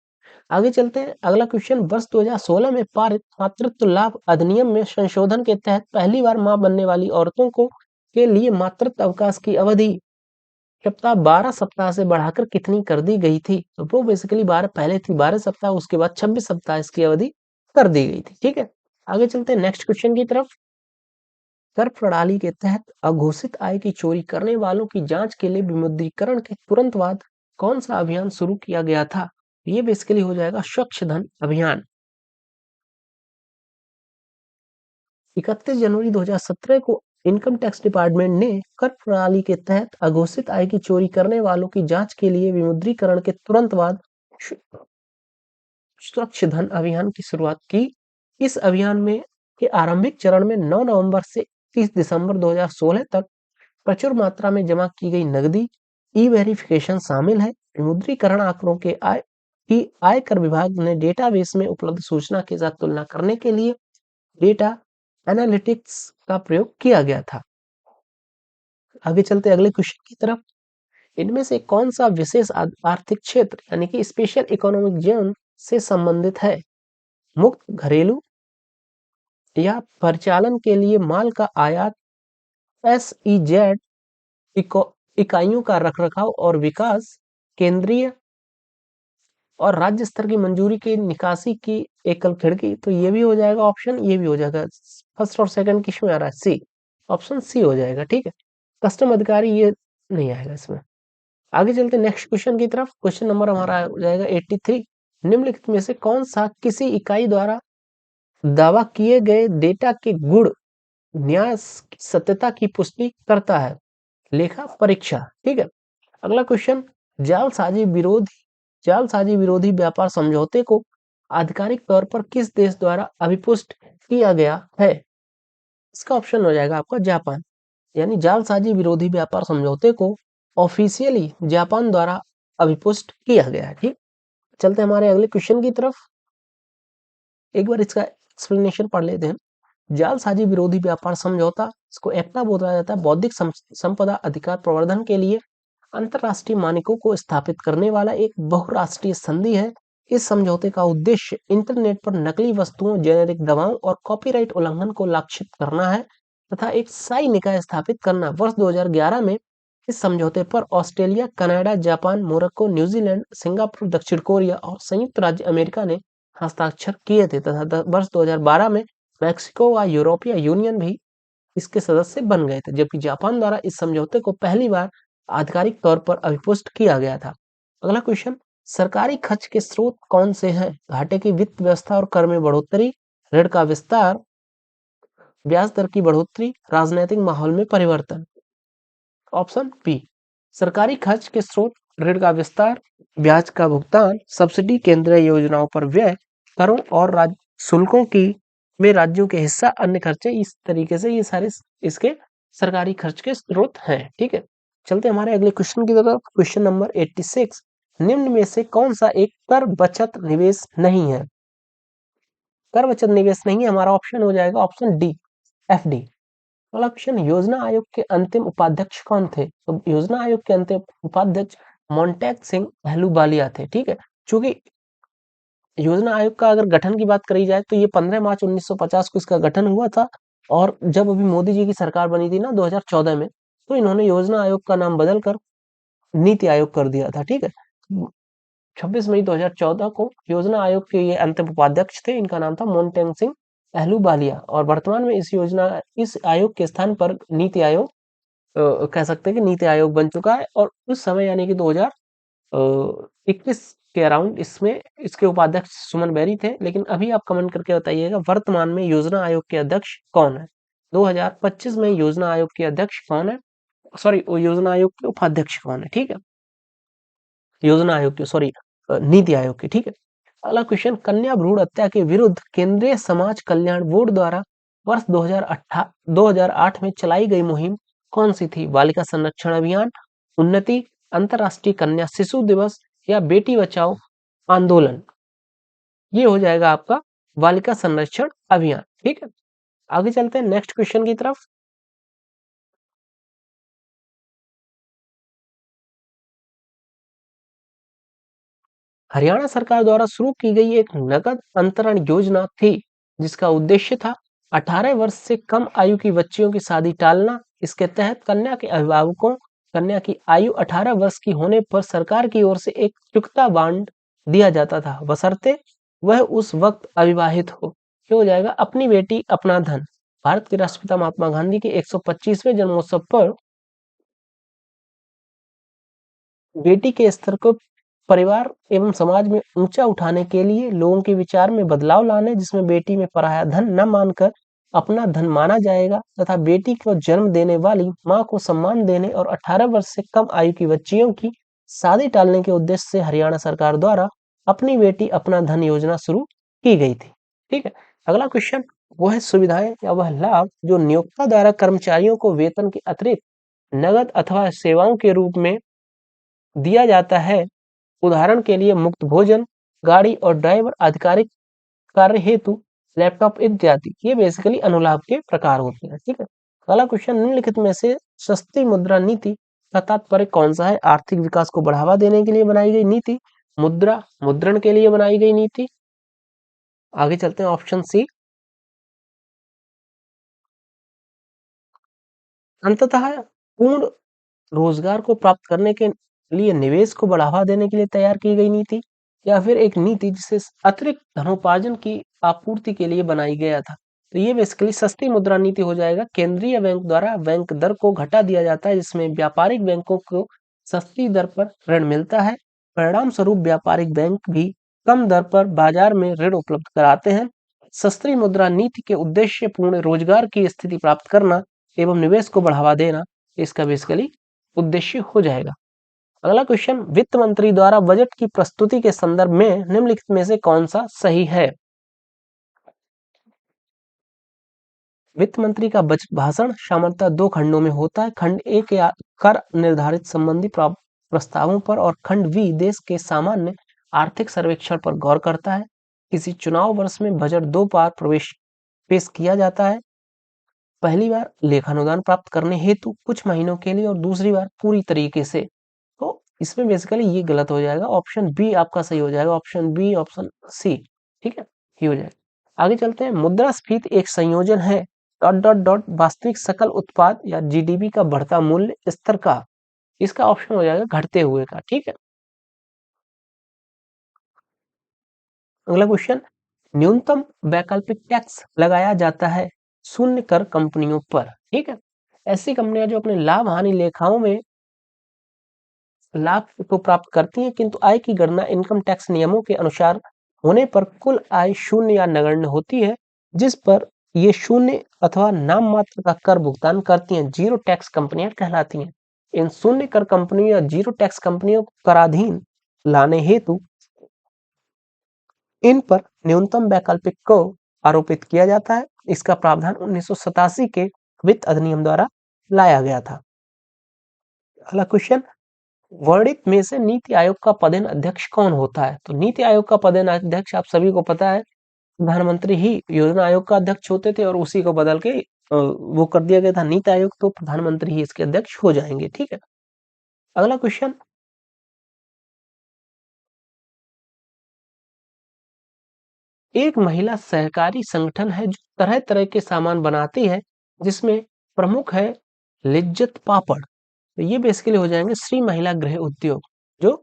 [SPEAKER 1] आगे चलते हैं अगला क्वेश्चन। वर्ष 2016 में पारित मातृत्व लाभ अधिनियम में संशोधन के तहत पहली बार मां बनने वाली औरतों को के लिए मातृत्व अवकाश की अवधि 12 सप्ताह से बढ़ाकर कितनी कर दी गई थी? तो वो बेसिकली 12 पहले थी 12 सप्ताह, उसके बाद 26 सप्ताह इसकी अवधि कर दी गई थी। ठीक है, आगे चलते हैं नेक्स्ट क्वेश्चन की तरफ। कर प्रणाली के तहत अघोषित आय की चोरी करने वालों की जांच के लिए विमुद्रीकरण के तुरंत बाद कौन सा अभियान शुरू किया गया था? ये बेसिकली हो जाएगा स्वच्छ धन अभियान। 31 जनवरी 2017 को इनकम टैक्स डिपार्टमेंट ने कर प्रणाली के तहत अघोषित आय की चोरी करने वालों की जांच के लिए विमुद्रीकरण के तुरंत बाद स्वच्छ धन अभियान की शुरुआत की। इस अभियान में के आरंभिक चरण में 9 नवंबर से 30 दिसंबर 2016 तक प्रचुर मात्रा में जमा की गई नकदी ई वेरिफिकेशन शामिल है। विमुद्रीकरण आंकड़ों के आयकर विभाग ने डेटाबेस में उपलब्ध सूचना के साथ तुलना करने के लिए डेटा एनालिटिक्स का प्रयोग किया गया था। आगे चलते अगले क्वेश्चन की तरफ। इनमें से कौन सा विशेष आर्थिक क्षेत्र यानी कि स्पेशल इकोनॉमिक जोन से संबंधित है? मुक्त घरेलू या परिचालन के लिए माल का आयात, एसईजेड इकाइयों का रखरखाव और विकास, केंद्रीय और राज्य स्तर की मंजूरी की निकासी की एकल खिड़की। तो ये भी हो जाएगा ऑप्शन, ये भी हो जाएगा। फर्स्ट और सेकंड किस में आ रहा है? सी, ऑप्शन सी हो जाएगा। ठीक है, कस्टम अधिकारी ये नहीं आएगा इसमें। आगे चलते नेक्स्ट क्वेश्चन की तरफ। क्वेश्चन नंबर हमारा हो जाएगा 83। निम्नलिखित में से कौन सा किसी इकाई द्वारा दावा किए गए डेटा के गुण न्यास की सत्यता की पुष्टि करता है? लेखा परीक्षा। ठीक है, अगला क्वेश्चन, जालसाजी विरोधी व्यापार समझौते को आधिकारिक तौर पर किस देश द्वारा अभिपुष्ट किया गया है? इसका ऑप्शन हो जाएगा आपका जापान। यानी जालसाजी विरोधी व्यापार समझौते को ऑफिशियली जापान द्वारा अभिपुष्ट किया गया है। ठीक, चलते हमारे अगले क्वेश्चन की तरफ। एक बार इसका एक्सप्लेनेशन पढ़ लेते हैं। जालसाजी विरोधी व्यापार समझौता, इसको एक्टा बोला जाता है, बौद्धिक संपदा अधिकार प्रवर्धन के लिए अंतरराष्ट्रीय मानकों को स्थापित करने वाला एक बहुराष्ट्रीय संधि है। इस समझौते का उद्देश्य इंटरनेट पर नकली वस्तुओं, जेनेरिक दवाओं और कॉपीराइट उल्लंघन को लक्षित करना है तथा एक स्थायी निकाय स्थापित करना। वर्ष 2011 में इस समझौते पर Australia, Canada, Japan, Morocco, New Zealand, Singapore, दक्षिण कोरिया और संयुक्त राज्य अमेरिका ने हस्ताक्षर किए थे तथा वर्ष 2012 में मैक्सिको व यूरोपीय यूनियन भी इसके सदस्य बन गए थे, जबकि जापान द्वारा इस समझौते को पहली बार आधिकारिक तौर पर अभिपुष्ट किया गया था। अगला क्वेश्चन, सरकारी खर्च के स्रोत कौन से हैं? घाटे की वित्त व्यवस्था और कर में बढ़ोतरी, ऋण का विस्तार, ब्याज दर की बढ़ोतरी, राजनीतिक माहौल में परिवर्तन। ऑप्शन बी, सरकारी खर्च के स्रोत, ऋण का विस्तार, ब्याज का भुगतान, सब्सिडी, केंद्रीय योजनाओं पर व्यय, करों और राज्य शुल्कों की में राज्यों के हिस्सा, अन्य खर्चे। इस तरीके से ये सारे इसके सरकारी खर्च के स्रोत हैं। ठीक है, चलते हमारे अगले क्वेश्चन की तरफ। क्वेश्चन नंबर 86, निम्न में से कौन सा एक कर बचत निवेश नहीं है? कर बचत निवेश नहीं है, हमारा ऑप्शन हो जाएगा ऑप्शन डी, एफडी। अगला क्वेश्चन, योजना आयोग के अंतिम उपाध्यक्ष कौन थे? तो योजना आयोग के अंतिम उपाध्यक्ष मोन्टेक सिंह अहलूवालिया थे। ठीक है, चूंकि योजना आयोग का अगर गठन की बात करी जाए तो ये 15 मार्च 1950 को इसका गठन हुआ था, और जब अभी मोदी जी की सरकार बनी थी ना 2014 में, तो इन्होंने योजना आयोग का नाम बदलकर नीति आयोग कर दिया था। ठीक है, 26 मई 2014 को योजना आयोग के ये अंतिम उपाध्यक्ष थे, इनका नाम था मोन्टेक सिंह अहलूवालिया, और वर्तमान में इस आयोग के स्थान पर नीति आयोग कह सकते हैं कि नीति आयोग बन चुका है। और उस समय यानी कि 2021 के अराउंड इसमें इसके उपाध्यक्ष सुमन बैरी थे। लेकिन अभी आप कमेंट करके बताइएगा वर्तमान में योजना आयोग के अध्यक्ष कौन है? 2025 में योजना आयोग के अध्यक्ष कौन है? सॉरी, योजना आयोग के उपाध्यक्ष कौन है? ठीक है, योजना आयोग के, सॉरी, नीति आयोग के। ठीक है, अगला क्वेश्चन, कन्या भ्रूण हत्या के विरुद्ध केंद्रीय समाज कल्याण बोर्ड द्वारा वर्ष 2008 में चलाई गई मुहिम कौन सी थी? बालिका संरक्षण अभियान, उन्नति, अंतरराष्ट्रीय कन्या शिशु दिवस या बेटी बचाओ आंदोलन। ये हो जाएगा आपका बालिका संरक्षण अभियान। ठीक है, आगे चलते हैं नेक्स्ट क्वेश्चन की तरफ। हरियाणा सरकार द्वारा शुरू की गई एक नकद अंतरण योजना थी जिसका उद्देश्य था 18 वर्ष से कम आयु की बच्चियों की शादी टालना। इसके तहत कन्या के अभिभावकों कन्या की आयु 18 वर्ष की होने पर सरकार की ओर से एक चुकता बांड दिया जाता था, बशर्ते वह उस वक्त अविवाहित हो। क्या हो जाएगा? अपनी बेटी अपना धन। भारत के राष्ट्रपिता महात्मा गांधी के 125वें जन्मोत्सव पर बेटी के स्तर को परिवार एवं समाज में ऊंचा उठाने के लिए लोगों के विचार में बदलाव लाने, जिसमें बेटी में पराया धन न मानकर अपना धन माना जाएगा तथा बेटी को जन्म देने वाली मां को सम्मान देने और 18 वर्ष से कम आयु की बच्चियों की शादी टालने के उद्देश्य से हरियाणा सरकार द्वारा अपनी बेटी अपना धन योजना शुरू की गई थी। ठीक है, अगला क्वेश्चन, वह सुविधाएं या वह लाभ जो नियोक्ता द्वारा कर्मचारियों को वेतन के अतिरिक्त नगद अथवा सेवाओं के रूप में दिया जाता है। उदाहरण के लिए मुफ्त भोजन, गाड़ी और ड्राइवर, आधिकारिक कार्य हेतु लैपटॉप इत्यादि। ये बेसिकली अनुलाभ के प्रकार होते हैं। ठीक है, अगला क्वेश्चन, निम्नलिखित में से सस्ती मुद्रा नीति का तात्पर्य कौन सा है? आर्थिक विकास को बढ़ावा देने के लिए बनाई गई नीति, मुद्रा मुद्रण के लिए बनाई गई नीति। आगे चलते हैं, ऑप्शन सी। अंततः पूर्ण रोजगार को प्राप्त करने के लिए निवेश को बढ़ावा देने के लिए तैयार की गई नीति, या फिर एक नीति जिसे अतिरिक्त धनोपार्जन की आपूर्ति के लिए बनाई गया था। तो ये बेसिकली सस्ती मुद्रा नीति हो जाएगा। केंद्रीय बैंक द्वारा बैंक दर को घटा दिया जाता है, जिसमें व्यापारिक बैंकों को सस्ती दर पर ऋण मिलता है। परिणाम स्वरूप व्यापारिक बैंक भी कम दर पर बाजार में ऋण उपलब्ध कराते हैं। सस्ती मुद्रा नीति के उद्देश्य पूर्ण रोजगार की स्थिति प्राप्त करना एवं निवेश को बढ़ावा देना इसका बेसिकली उद्देश्य हो जाएगा। अगला क्वेश्चन, वित्त मंत्री द्वारा बजट की प्रस्तुति के संदर्भ में निम्नलिखित में से कौन सा सही है? वित्त मंत्री का बजट भाषण सामान्यतः दो खंडों में होता है। खंड ए के कर निर्धारित संबंधी प्रस्तावों पर और खंड बी देश के सामान्य आर्थिक सर्वेक्षण पर गौर करता है। किसी चुनाव वर्ष में बजट दो बार पेश किया जाता है। पहली बार लेखानुदान प्राप्त करने हेतु कुछ महीनों के लिए और दूसरी बार पूरी तरीके से। तो इसमें बेसिकली ये गलत हो जाएगा, ऑप्शन बी आपका सही हो जाएगा, ऑप्शन बी, ऑप्शन सी। ठीक है, ये हो जाएगा। आगे चलते हैं, मुद्रास्फीति एक संयोजन है डॉट डॉट डॉट वास्तविक सकल उत्पाद या जीडीपी का बढ़ता मूल्य स्तर का। इसका ऑप्शन हो जाएगा घटते हुए का। ठीक है, अगला क्वेश्चन, न्यूनतम वैकल्पिक टैक्स लगाया जाता है शून्य कर कंपनियों पर। ठीक है, ऐसी कंपनियां जो अपने लाभ हानि लेखाओं में लाभ को प्राप्त करती हैं, किंतु आय की गणना इनकम टैक्स नियमों के अनुसार होने पर कुल आय शून्य या नगण्य होती है, जिस पर ये शून्य अथवा नाम मात्र का कर भुगतान करती हैं, जीरो टैक्स कंपनियां कहलाती हैं। इन शून्य कर कंपनियों या जीरो टैक्स कंपनियों को कराधीन लाने हेतु इन पर न्यूनतम वैकल्पिक को आरोपित किया जाता है। इसका प्रावधान 1987 के वित्त अधिनियम द्वारा लाया गया था। अगला क्वेश्चन, वर्णित में से नीति आयोग का पदेन अध्यक्ष कौन होता है? तो नीति आयोग का पदेन अध्यक्ष आप सभी को पता है, प्रधानमंत्री ही योजना आयोग का अध्यक्ष होते थे और उसी को बदल के वो कर दिया गया था नीति आयोग, तो प्रधानमंत्री ही इसके अध्यक्ष हो जाएंगे। ठीक है, अगला क्वेश्चन, एक महिला सहकारी संगठन है जो तरह तरह के सामान बनाती है, जिसमें प्रमुख है लिज्जत पापड़। तो ये बेसिकली हो जाएंगे श्री महिला गृह उद्योग, जो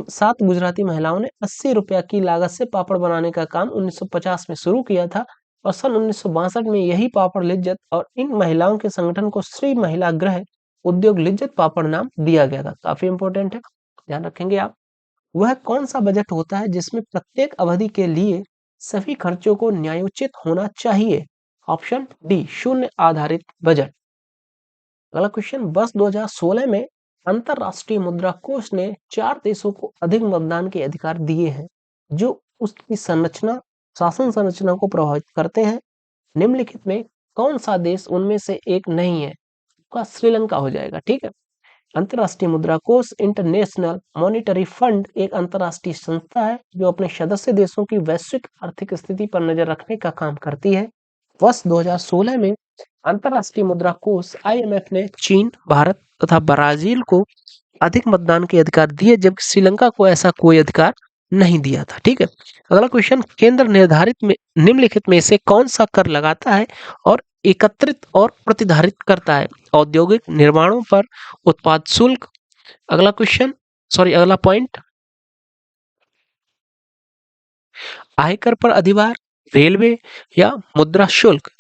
[SPEAKER 1] सात गुजराती महिलाओं ने 80 रुपया की लागत से पापड़ बनाने का काम 1950 में शुरू किया था और सन 1962 में यही पापड़ लिज्जत और इन महिलाओं के संगठन को श्री महिला गृह उद्योग लिज्जत पापड़ नाम दिया गया था। काफी इंपॉर्टेंट है, ध्यान रखेंगे आप। वह कौन सा बजट होता है जिसमें प्रत्येक अवधि के लिए सभी खर्चों को न्यायोचित होना चाहिए? ऑप्शन डी, शून्य आधारित बजट। अगला क्वेश्चन, वर्ष 2016 में अंतरराष्ट्रीय मुद्रा कोष ने 4 देशों को अधिक मतदान के अधिकार दिए हैं, जो उसकी संरचना शासन संरचना को प्रभावित करते हैं। निम्नलिखित में कौन सा देश उनमें से एक नहीं है? का श्रीलंका हो जाएगा। ठीक है, अंतरराष्ट्रीय मुद्रा कोष इंटरनेशनल मॉनिटरी फंड एक अंतरराष्ट्रीय संस्था है जो अपने सदस्य देशों की वैश्विक आर्थिक स्थिति पर नजर रखने का काम करती है। वर्ष 2016 में अंतरराष्ट्रीय मुद्रा कोष आईएमएफ ने चीन, भारत तथा ब्राजील को अधिक मतदान के अधिकार दिए, जबकि श्रीलंका को ऐसा कोई अधिकार नहीं दिया था। ठीक है, अगला क्वेश्चन, केंद्र निर्धारित में निम्नलिखित में से कौन सा कर लगाता है और एकत्रित और प्रतिधारित करता है? औद्योगिक निर्माणों पर उत्पाद शुल्क। अगला क्वेश्चन, अगला पॉइंट, आयकर पर अधिभार, रेलवे या मुद्रा शुल्क।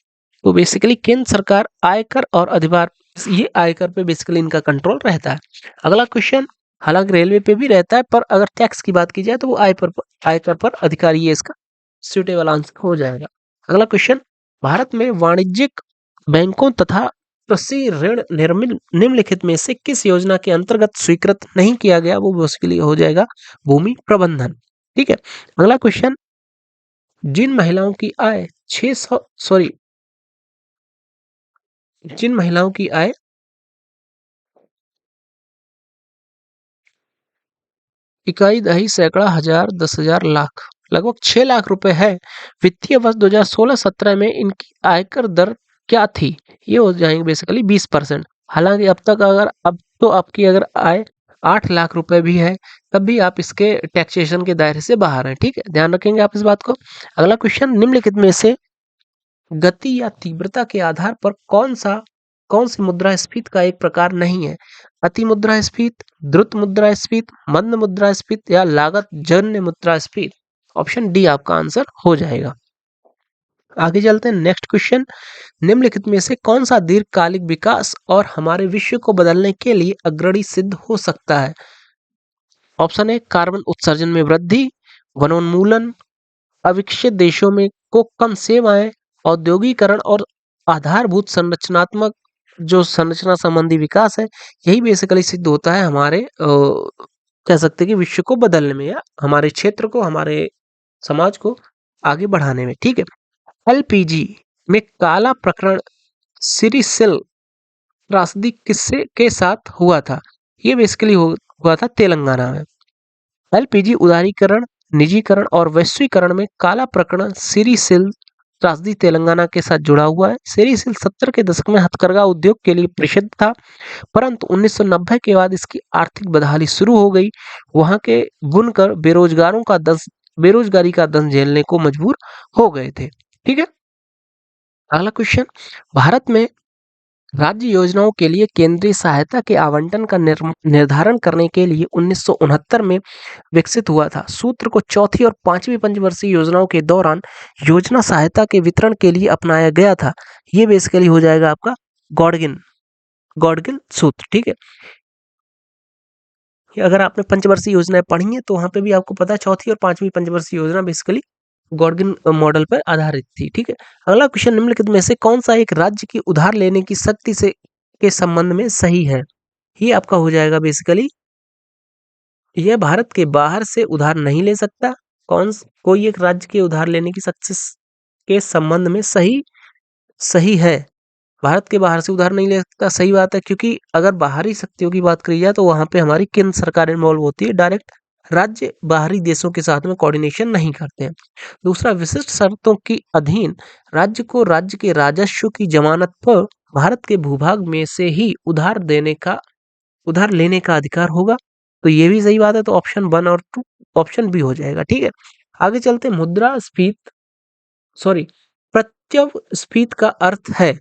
[SPEAKER 1] तो बेसिकली केंद्र सरकार आयकर और अधिभार, ये आयकर पे बेसिकली इनका कंट्रोल रहता है। अगला क्वेश्चन, हालांकि रेलवे पे भी रहता है, पर अगर टैक्स की बात की जाए तो वो आयकर पर अधिकारी है, इसका सुटेबल आंसर हो जाएगा। अगला क्वेश्चन, भारत में वाणिज्यिक बैंकों तथा कृषि ऋण निम्नलिखित में से किस योजना के अंतर्गत स्वीकृत नहीं किया गया? वो बेसिकली हो जाएगा भूमि प्रबंधन। ठीक है, अगला क्वेश्चन, जिन महिलाओं की आय 600 सॉरी जिन महिलाओं की आय इकाई दही सैकड़ा हजार 10,000 लाख लगभग 6 लाख रुपए है, वित्तीय वर्ष 2016-17 में इनकी आयकर दर क्या थी? ये हो जाएंगे बेसिकली 20%। हालांकि अब तो आपकी अगर आय 8 लाख रुपए भी है तब भी आप इसके टैक्सेशन के दायरे से बाहर हैं। ठीक है, ध्यान रखेंगे आप इस बात को। अगला क्वेश्चन, निम्नलिखित में से गति या तीव्रता के आधार पर कौन सी मुद्रास्फीति का एक प्रकार नहीं है? अति मुद्रास्फीति, द्रुत मुद्रास्फीति, मंद मुद्रास्फीति या लागत जन्य मुद्रास्फीति? ऑप्शन डी आपका आंसर हो जाएगा। आगे चलते हैं, नेक्स्ट क्वेश्चन, निम्नलिखित में से कौन सा दीर्घकालिक विकास और हमारे विश्व को बदलने के लिए अग्रणी सिद्ध हो सकता है? ऑप्शन ए कार्बन उत्सर्जन में वृद्धि, वनोन्मूलन, अविकसित देशों में को कम सेवाएं, औद्योगिकरण और आधारभूत संरचनात्मक जो संरचना संबंधी विकास है, यही बेसिकली सिद्ध होता है हमारे कह सकते हैं कि विश्व को बदलने में या हमारे क्षेत्र को, हमारे समाज को आगे बढ़ाने में। ठीक है, एलपीजी में काला प्रकरण सिरिसिल त्रासदी किससे के साथ हुआ था? ये बेसिकली हुआ था तेलंगाना में। एलपीजी उदारीकरण, निजीकरण और वैश्वीकरण में काला प्रकरण सिरिसिल त्रासदी तेलंगाना के साथ जुड़ा हुआ है। सिरिसिल 70 के दशक में हथकरघा उद्योग के लिए प्रसिद्ध था, परंतु 1990 के बाद इसकी आर्थिक बदहाली शुरू हो गई। वहां के बुनकर बेरोजगारी का दंश झेलने को मजबूर हो गए थे। ठीक है, अगला क्वेश्चन, भारत में राज्य योजनाओं के लिए केंद्रीय सहायता के आवंटन का निर्धारण करने के लिए 1969 में विकसित हुआ था। सूत्र को चौथी और पांचवी पंचवर्षीय योजनाओं के दौरान योजना सहायता के वितरण के लिए अपनाया गया था। ये बेसिकली हो जाएगा आपका गॉडगिन गॉडगिल सूत्र। ठीक है, अगर आपने पंचवर्षीय योजनाएं पढ़ी हैं तो वहां पे भी आपको पता है चौथी और पांचवी पंचवर्षीय योजना बेसिकली गॉडगिन मॉडल पर आधारित थी। ठीक है, अगला क्वेश्चन, निम्नलिखित में से कौन सा एक राज्य की उधार लेने की शक्ति से के संबंध में सही है? ये आपका हो जाएगा बेसिकली, यह भारत के बाहर से उधार नहीं ले सकता। कोई एक राज्य के उधार लेने की शक्ति के संबंध में सही है, भारत के बाहर से उधार नहीं ले सकता। सही बात है, क्योंकि अगर बाहरी शक्तियों की बात करी जाए तो वहां पे हमारी केंद्र सरकार इन्वॉल्व होती है, डायरेक्ट राज्य बाहरी देशों के साथ में कोऑर्डिनेशन नहीं करते हैं। दूसरा, विशिष्ट शर्तों के अधीन राज्य को राज्य के राजस्व की जमानत पर भारत के भूभाग में से ही उधार लेने का अधिकार होगा। तो ये भी सही बात है, तो ऑप्शन 1 और 2 ऑप्शन बी हो जाएगा। ठीक है, आगे चलते, प्रत्यवस्फीति का अर्थ है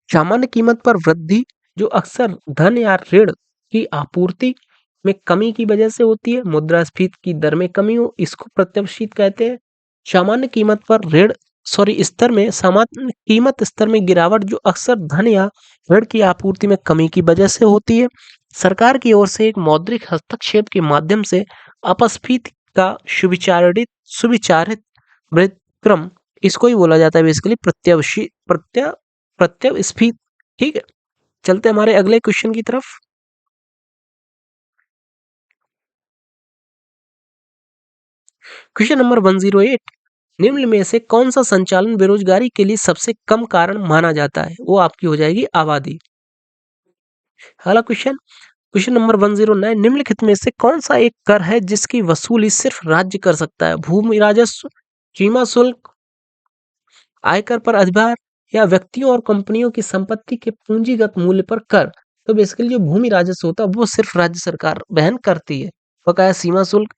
[SPEAKER 1] सामान्य कीमत पर वृद्धि जो अक्सर धन या ऋण की आपूर्ति में कमी की वजह से होती है। मुद्रास्फीति की दर में कमी हो, इसको प्रत्यवस्फीति कहते हैं। सामान्य कीमत स्तर में गिरावट जो अक्सर धन या ऋण की आपूर्ति में कमी की वजह से होती है। सरकार की ओर से एक मौद्रिक हस्तक्षेप के माध्यम से अपस्फीति का सुविचारित व्युत्क्रम, इसको ही बोला जाता है बेसिकली प्रत्यवस्फीति। ठीक है, चलते हमारे अगले क्वेश्चन की तरफ। क्वेश्चन नंबर 108, निम्न में से कौन सा संचालन बेरोजगारी के लिए सबसे कम कारण माना जाता है? वो आपकी हो जाएगी आबादी। अगला क्वेश्चन नंबर 109, निम्नलिखित में से कौन सा एक कर है जिसकी वसूली सिर्फ राज्य कर सकता है? भूमि राजस्व, सीमा शुल्क, आयकर पर अधिभार या व्यक्तियों और कंपनियों की संपत्ति के पूंजीगत मूल्य पर कर? तो बेसिकली जो भूमि राजस्व होता है वो सिर्फ राज्य सरकार वहन करती है। बकाया सीमा शुल्क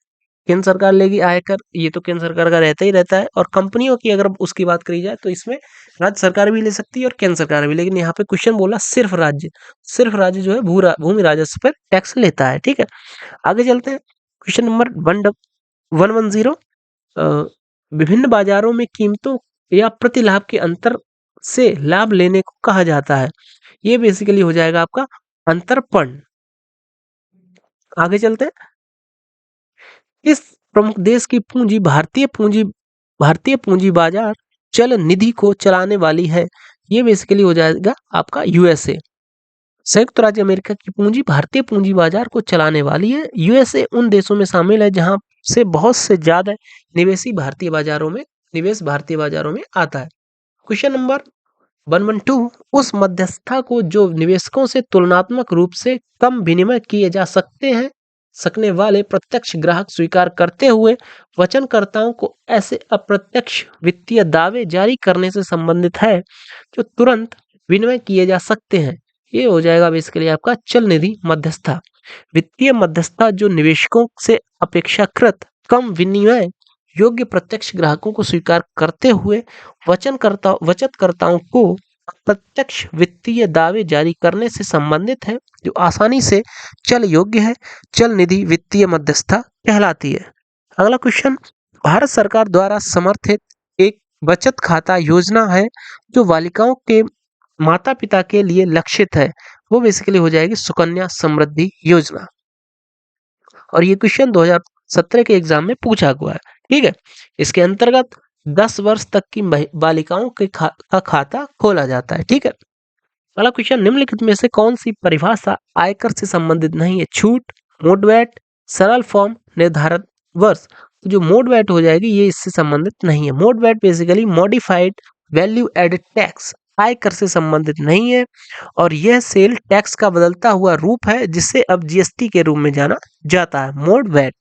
[SPEAKER 1] केंद्र सरकार लेगी, आयकर ये तो केंद्र सरकार का रहता ही रहता है, और कंपनियों की अगर उसकी बात करी जाए तो इसमें राज्य सरकार भी ले सकती है और केंद्र सरकार भी। लेकिन यहाँ पे क्वेश्चन बोला सिर्फ राज्य जो है भूमि राजस्व पर टैक्स लेता है। ठीक है, आगे चलते हैं, क्वेश्चन नंबर 110, विभिन्न बाजारों में कीमतों या प्रतिलाभ के अंतर से लाभ लेने को कहा जाता है। ये बेसिकली हो जाएगा आपका अंतरपण। आगे चलते हैं, इस प्रमुख देश की पूंजी भारतीय पूंजी बाजार चल निधि को चलाने वाली है। ये बेसिकली हो जाएगा आपका यूएसए। संयुक्त राज्य अमेरिका की पूंजी भारतीय पूंजी बाजार को चलाने वाली है। यूएसए उन देशों में शामिल है जहां से बहुत से ज्यादा निवेश भारतीय बाजारों में आता है। क्वेश्चन नंबर 112, उस मध्यस्थता को जो निवेशकों से तुलनात्मक रूप से कम विनिमय किए जा सकने वाले प्रत्यक्ष ग्राहक स्वीकार करते हुए वचनकर्ताओं को ऐसे अप्रत्यक्ष वित्तीय दावे जारी करने से संबंधित है जो तुरंत विनिमय किए जा सकते हैं। ये हो जाएगा बेसिकली आपका चल निधि मध्यस्थता। वित्तीय मध्यस्थता जो निवेशकों से अपेक्षाकृत कम विनिमय योग्य प्रत्यक्ष ग्राहकों को स्वीकार करते हुए वचनकर्ताओं को प्रत्यक्ष वित्तीय दावे जारी करने से संबंधित है, जो आसानी से चल योग्य है, चल निधि वित्तीय मध्यस्थता कहलाती है। अगला क्वेश्चन, भारत सरकार द्वारा समर्थित एक बचत खाता योजना है जो बालिकाओं के माता पिता के लिए लक्षित है, वो बेसिकली हो जाएगी सुकन्या समृद्धि योजना। और ये क्वेश्चन 2017 के एग्जाम में पूछा हुआ है। ठीक है, इसके अंतर्गत 10 वर्ष तक की बालिकाओं के का खाता खोला जाता है। ठीक है, अगला क्वेश्चन, निम्नलिखित में से कौन सी परिभाषा आयकर से संबंधित नहीं है? छूट, मोडवैट, सरल फॉर्म, निर्धारित वर्ष। तो जो मोडवैट हो जाएगी ये इससे संबंधित नहीं है। MODVAT basically modified value added tax, आयकर से संबंधित नहीं है और यह सेल टैक्स का बदलता हुआ रूप है जिसे अब जीएसटी के रूप में जाना जाता है, मोडवैट।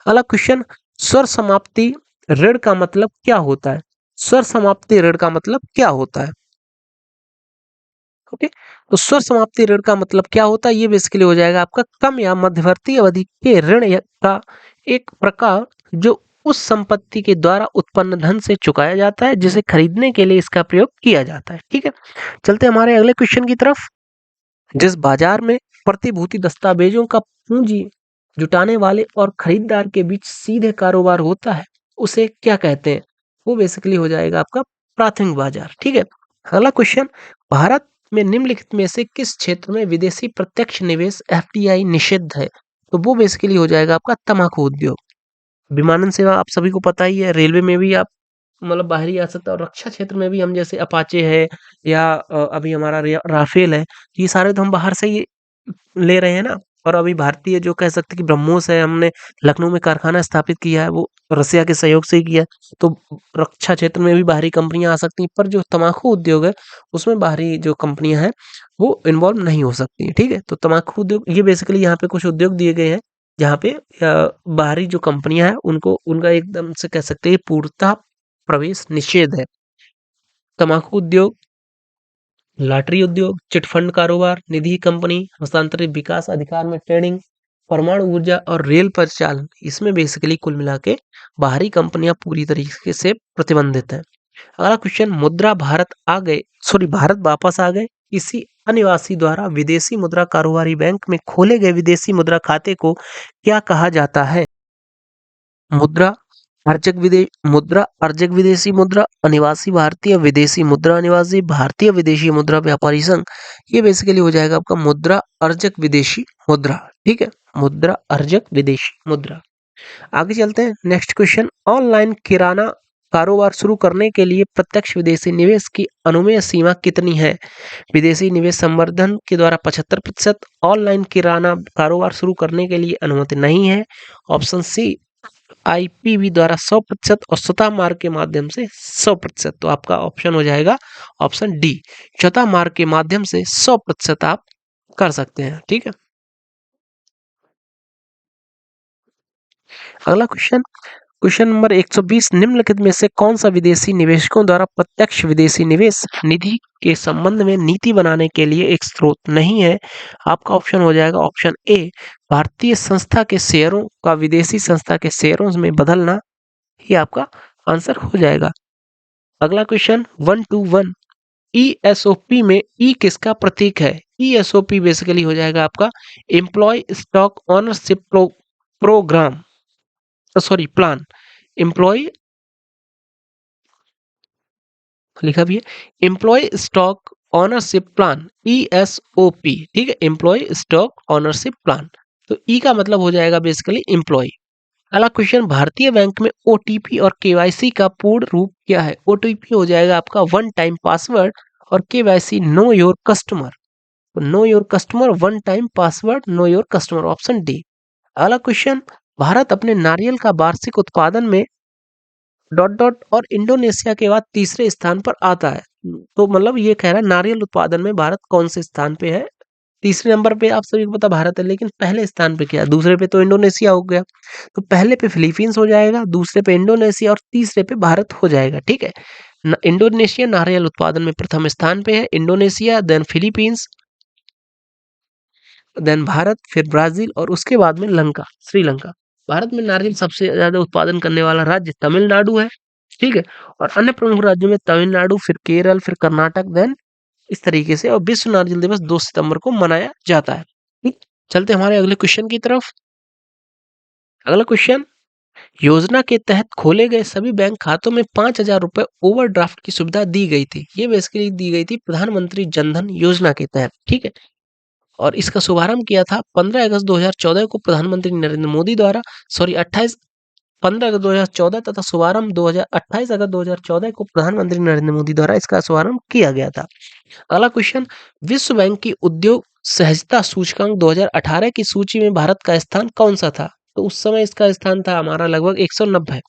[SPEAKER 1] अगला क्वेश्चन, स्वर समाप्ति ऋण का मतलब क्या होता है? स्वर समाप्ति ऋण का मतलब क्या होता है? ओके, तो स्वर समाप्ति ऋण का मतलब क्या होता है? ये बेसिकली हो जाएगा आपका कम या मध्यवर्ती अवधि के ऋण का एक प्रकार जो उस संपत्ति के द्वारा उत्पन्न धन से चुकाया जाता है जिसे खरीदने के लिए इसका प्रयोग किया जाता है। ठीक है, चलते हमारे अगले क्वेश्चन की तरफ। जिस बाजार में प्रतिभूति दस्तावेजों का पूंजी जुटाने वाले और खरीदार के बीच सीधे कारोबार होता है उसे क्या कहते हैं? वो बेसिकली हो जाएगा आपका प्राथमिक बाजार। ठीक है, अगला क्वेश्चन, भारत में निम्नलिखित में से किस क्षेत्र में विदेशी प्रत्यक्ष निवेश एफडीआई निषिद्ध है? तो वो बेसिकली हो जाएगा आपका तंबाकू उद्योग। विमानन सेवा आप सभी को पता ही है, रेलवे में भी आप मतलब बाहरी आ सकता है और रक्षा क्षेत्र में भी हम जैसे अपाचे है या अभी हमारा राफेल है, ये सारे तो हम बाहर से ही ले रहे हैं ना। और अभी भारतीय जो कह सकते हैं कि ब्रह्मोस है, हमने लखनऊ में कारखाना स्थापित किया है, वो रसिया के सहयोग से ही किया है। तो रक्षा क्षेत्र में भी बाहरी कंपनियां आ सकती हैं, पर जो तम्बाकू उद्योग है उसमें बाहरी जो कंपनियां हैं वो इन्वॉल्व नहीं हो सकती हैं। ठीक है, तो तम्बाकू उद्योग ये बेसिकली यहाँ पे कुछ उद्योग दिए गए हैं जहाँ पे बाहरी जो कंपनियां हैं उनको उनका एकदम से कह सकते हैं पूर्णतः प्रवेश निषेध है। तम्बाकू उद्योग, लॉटरी उद्योग, चिटफंड कारोबार, निधि कंपनी, हस्तांतरित विकास अधिकार में ट्रेडिंग, परमाणु ऊर्जा और रेल परिचालन, इसमें बेसिकली कुल मिला के बाहरी कंपनियां पूरी तरीके से प्रतिबंधित है। अगला क्वेश्चन, भारत वापस आ गए किसी अनिवासी द्वारा विदेशी मुद्रा कारोबारी बैंक में खोले गए विदेशी मुद्रा खाते को क्या कहा जाता है? मुद्रा अर्जक विदेशी मुद्रा, अनिवासी भारतीय, विदेशी मुद्रा अनिवासी, भारतीय विदेशी मुद्रा व्यापारी संघ। ये बेसिकली हो जाएगा आपका मुद्रा अर्जक विदेशी मुद्रा। ठीक है, मुद्रा अर्जक विदेशी मुद्रा। आगे चलते हैं, नेक्स्ट क्वेश्चन, ऑनलाइन किराना कारोबार शुरू करने के लिए प्रत्यक्ष विदेशी निवेश की अनुमेय सीमा कितनी है? विदेशी निवेश संवर्धन के द्वारा 75%, ऑनलाइन किराना कारोबार शुरू करने के लिए अनुमति नहीं है। ऑप्शन सी, आईपीवी द्वारा 100% और स्वतः मार्ग के माध्यम से 100%। तो आपका ऑप्शन हो जाएगा ऑप्शन डी, स्वतः मार्ग के माध्यम से 100% आप कर सकते हैं। ठीक है, अगला क्वेश्चन, क्वेश्चन नंबर 120, निम्नलिखित में से कौन सा विदेशी निवेशकों द्वारा प्रत्यक्ष विदेशी निवेश निधि के संबंध में नीति बनाने के लिए एक स्रोत नहीं है? आपका ऑप्शन हो जाएगा ऑप्शन ए, भारतीय संस्था के शेयरों का विदेशी संस्था के शेयरों में बदलना। ये आपका आंसर हो जाएगा। अगला क्वेश्चन 121, ईएसओपी में ई किसका प्रतीक है? ईएसओपी बेसिकली हो जाएगा आपका employ stock ownership program, sorry plan, employ लिखा भी है employ stock ownership plan, ESOP. ठीक है, एम्प्लॉय स्टॉक ओनरशिप प्लान। तो ई का मतलब हो जाएगा बेसिकली एम्प्लॉय। अगला क्वेश्चन, भारतीय बैंक में ओटीपी और केवाईसी का पूर्ण रूप क्या है? ओटीपी हो जाएगा आपका वन टाइम पासवर्ड और KYC know your customer. Know your customer, one time password, know your customer, option D. अगला क्वेश्चन, भारत अपने नारियल का वार्षिक उत्पादन में डॉट डॉट और इंडोनेशिया के बाद तीसरे स्थान पर आता है। तो मतलब ये कह रहा है नारियल उत्पादन में भारत कौन से स्थान पे है। तीसरे नंबर पे आप सभी को पता भारत है, लेकिन पहले स्थान पे क्या है? दूसरे पे तो इंडोनेशिया हो गया। तो पहले पे फिलीपींस हो जाएगा, दूसरे पे इंडोनेशिया और तीसरे पे भारत हो जाएगा। ठीक है, इंडोनेशिया नारियल उत्पादन में प्रथम स्थान पे है, Indonesia, then Philippines, then Bharat, फिर ब्राजील और उसके बाद में लंका, श्रीलंका। भारत में नारियल सबसे ज्यादा उत्पादन करने वाला राज्य तमिलनाडु है। ठीक है, और अन्य प्रमुख राज्यों में तमिलनाडु, फिर केरल, फिर कर्नाटक, देन इस तरीके से। और विश्व नारियल दिवस 2 सितंबर को मनाया जाता है। ठीक, चलते हमारे अगले क्वेश्चन की तरफ। अगला क्वेश्चन, योजना के तहत खोले गए सभी बैंक खातों में 5,000 रुपए ओवरड्राफ्ट की सुविधा दी गई थी। ये बेसिकली दी गई थी प्रधानमंत्री जनधन योजना के तहत। ठीक है, और इसका शुभारंभ किया था 15 अगस्त 2014 को प्रधानमंत्री नरेंद्र मोदी द्वारा। सॉरी 28 15 अगस्त 2014 तथा शुभारंभ 28 अगस्त 2014 को प्रधानमंत्री नरेंद्र मोदी द्वारा इसका शुभारंभ किया गया था। अगला क्वेश्चन, विश्व बैंक की उद्योग सहजता सूचकांक 2018 की सूची में भारत का स्थान कौन सा था? तो उस समय इसका स्थान था हमारा लगभग 190।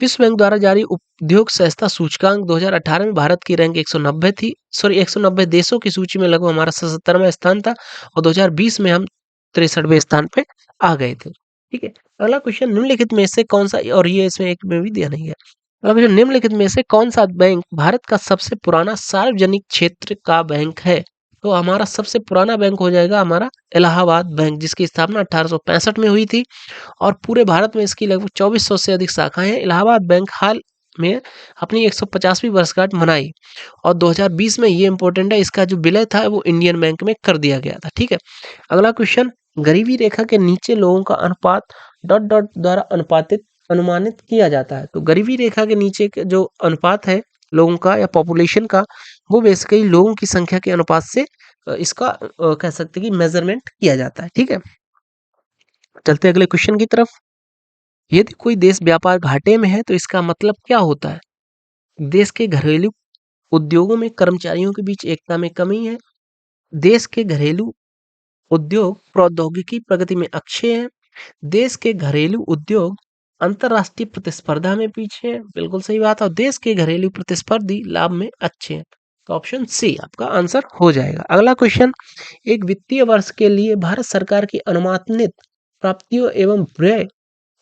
[SPEAKER 1] विश्व बैंक द्वारा जारी उद्योग सहजता सूचकांक 2018 में भारत की रैंक 190 थी। सॉरी 190 देशों की सूची में लगभग हमारा 77वां स्थान था, और 2020 में हम 63वें स्थान पे आ गए थे। ठीक है, अगला क्वेश्चन, निम्नलिखित में से कौन सा, और ये इसमें एक में भी दिया नहीं है। अगला क्वेश्चन, निम्नलिखित में से कौन सा बैंक भारत का सबसे पुराना सार्वजनिक क्षेत्र का बैंक है? तो हमारा सबसे पुराना बैंक हो जाएगा हमारा इलाहाबाद बैंक, जिसकी स्थापना 1865 में हुई थी, और पूरे भारत में इसकी लगभग 2400 से अधिक शाखाएं हैं। इलाहाबाद बैंक हाल में अपनी 150वीं वर्षगांठ मनाई, और 2020 में ये इंपॉर्टेंट है, इसका जो विलय था वो इंडियन बैंक में कर दिया गया था। ठीक है, अगला क्वेश्चन, गरीबी रेखा के नीचे लोगों का अनुपात डॉट डॉट द्वारा अनुमानित किया जाता है। तो गरीबी रेखा के नीचे के जो अनुपात है लोगों का या पॉपुलेशन का, वो बेसिकली लोगों की संख्या के अनुपात से इसका कह सकते हैं कि मेजरमेंट किया जाता है। ठीक है, चलते अगले क्वेश्चन की तरफ। यदि कोई देश व्यापार घाटे में है तो इसका मतलब क्या होता है? देश के घरेलू उद्योगों में कर्मचारियों के बीच एकता में कमी है। देश के घरेलू उद्योग प्रौद्योगिकी प्रगति में अक्षय हैं। देश के घरेलू उद्योग अंतर्राष्ट्रीय प्रतिस्पर्धा में पीछे हैं। बिल्कुल सही बात है। और देश के घरेलू प्रतिस्पर्धी लाभ में अच्छे हैं। तो ऑप्शन सी आपका आंसर हो जाएगा। अगला क्वेश्चन, एक वित्तीय वर्ष के लिए भारत सरकार की अनुमानित प्राप्तियों एवं व्यय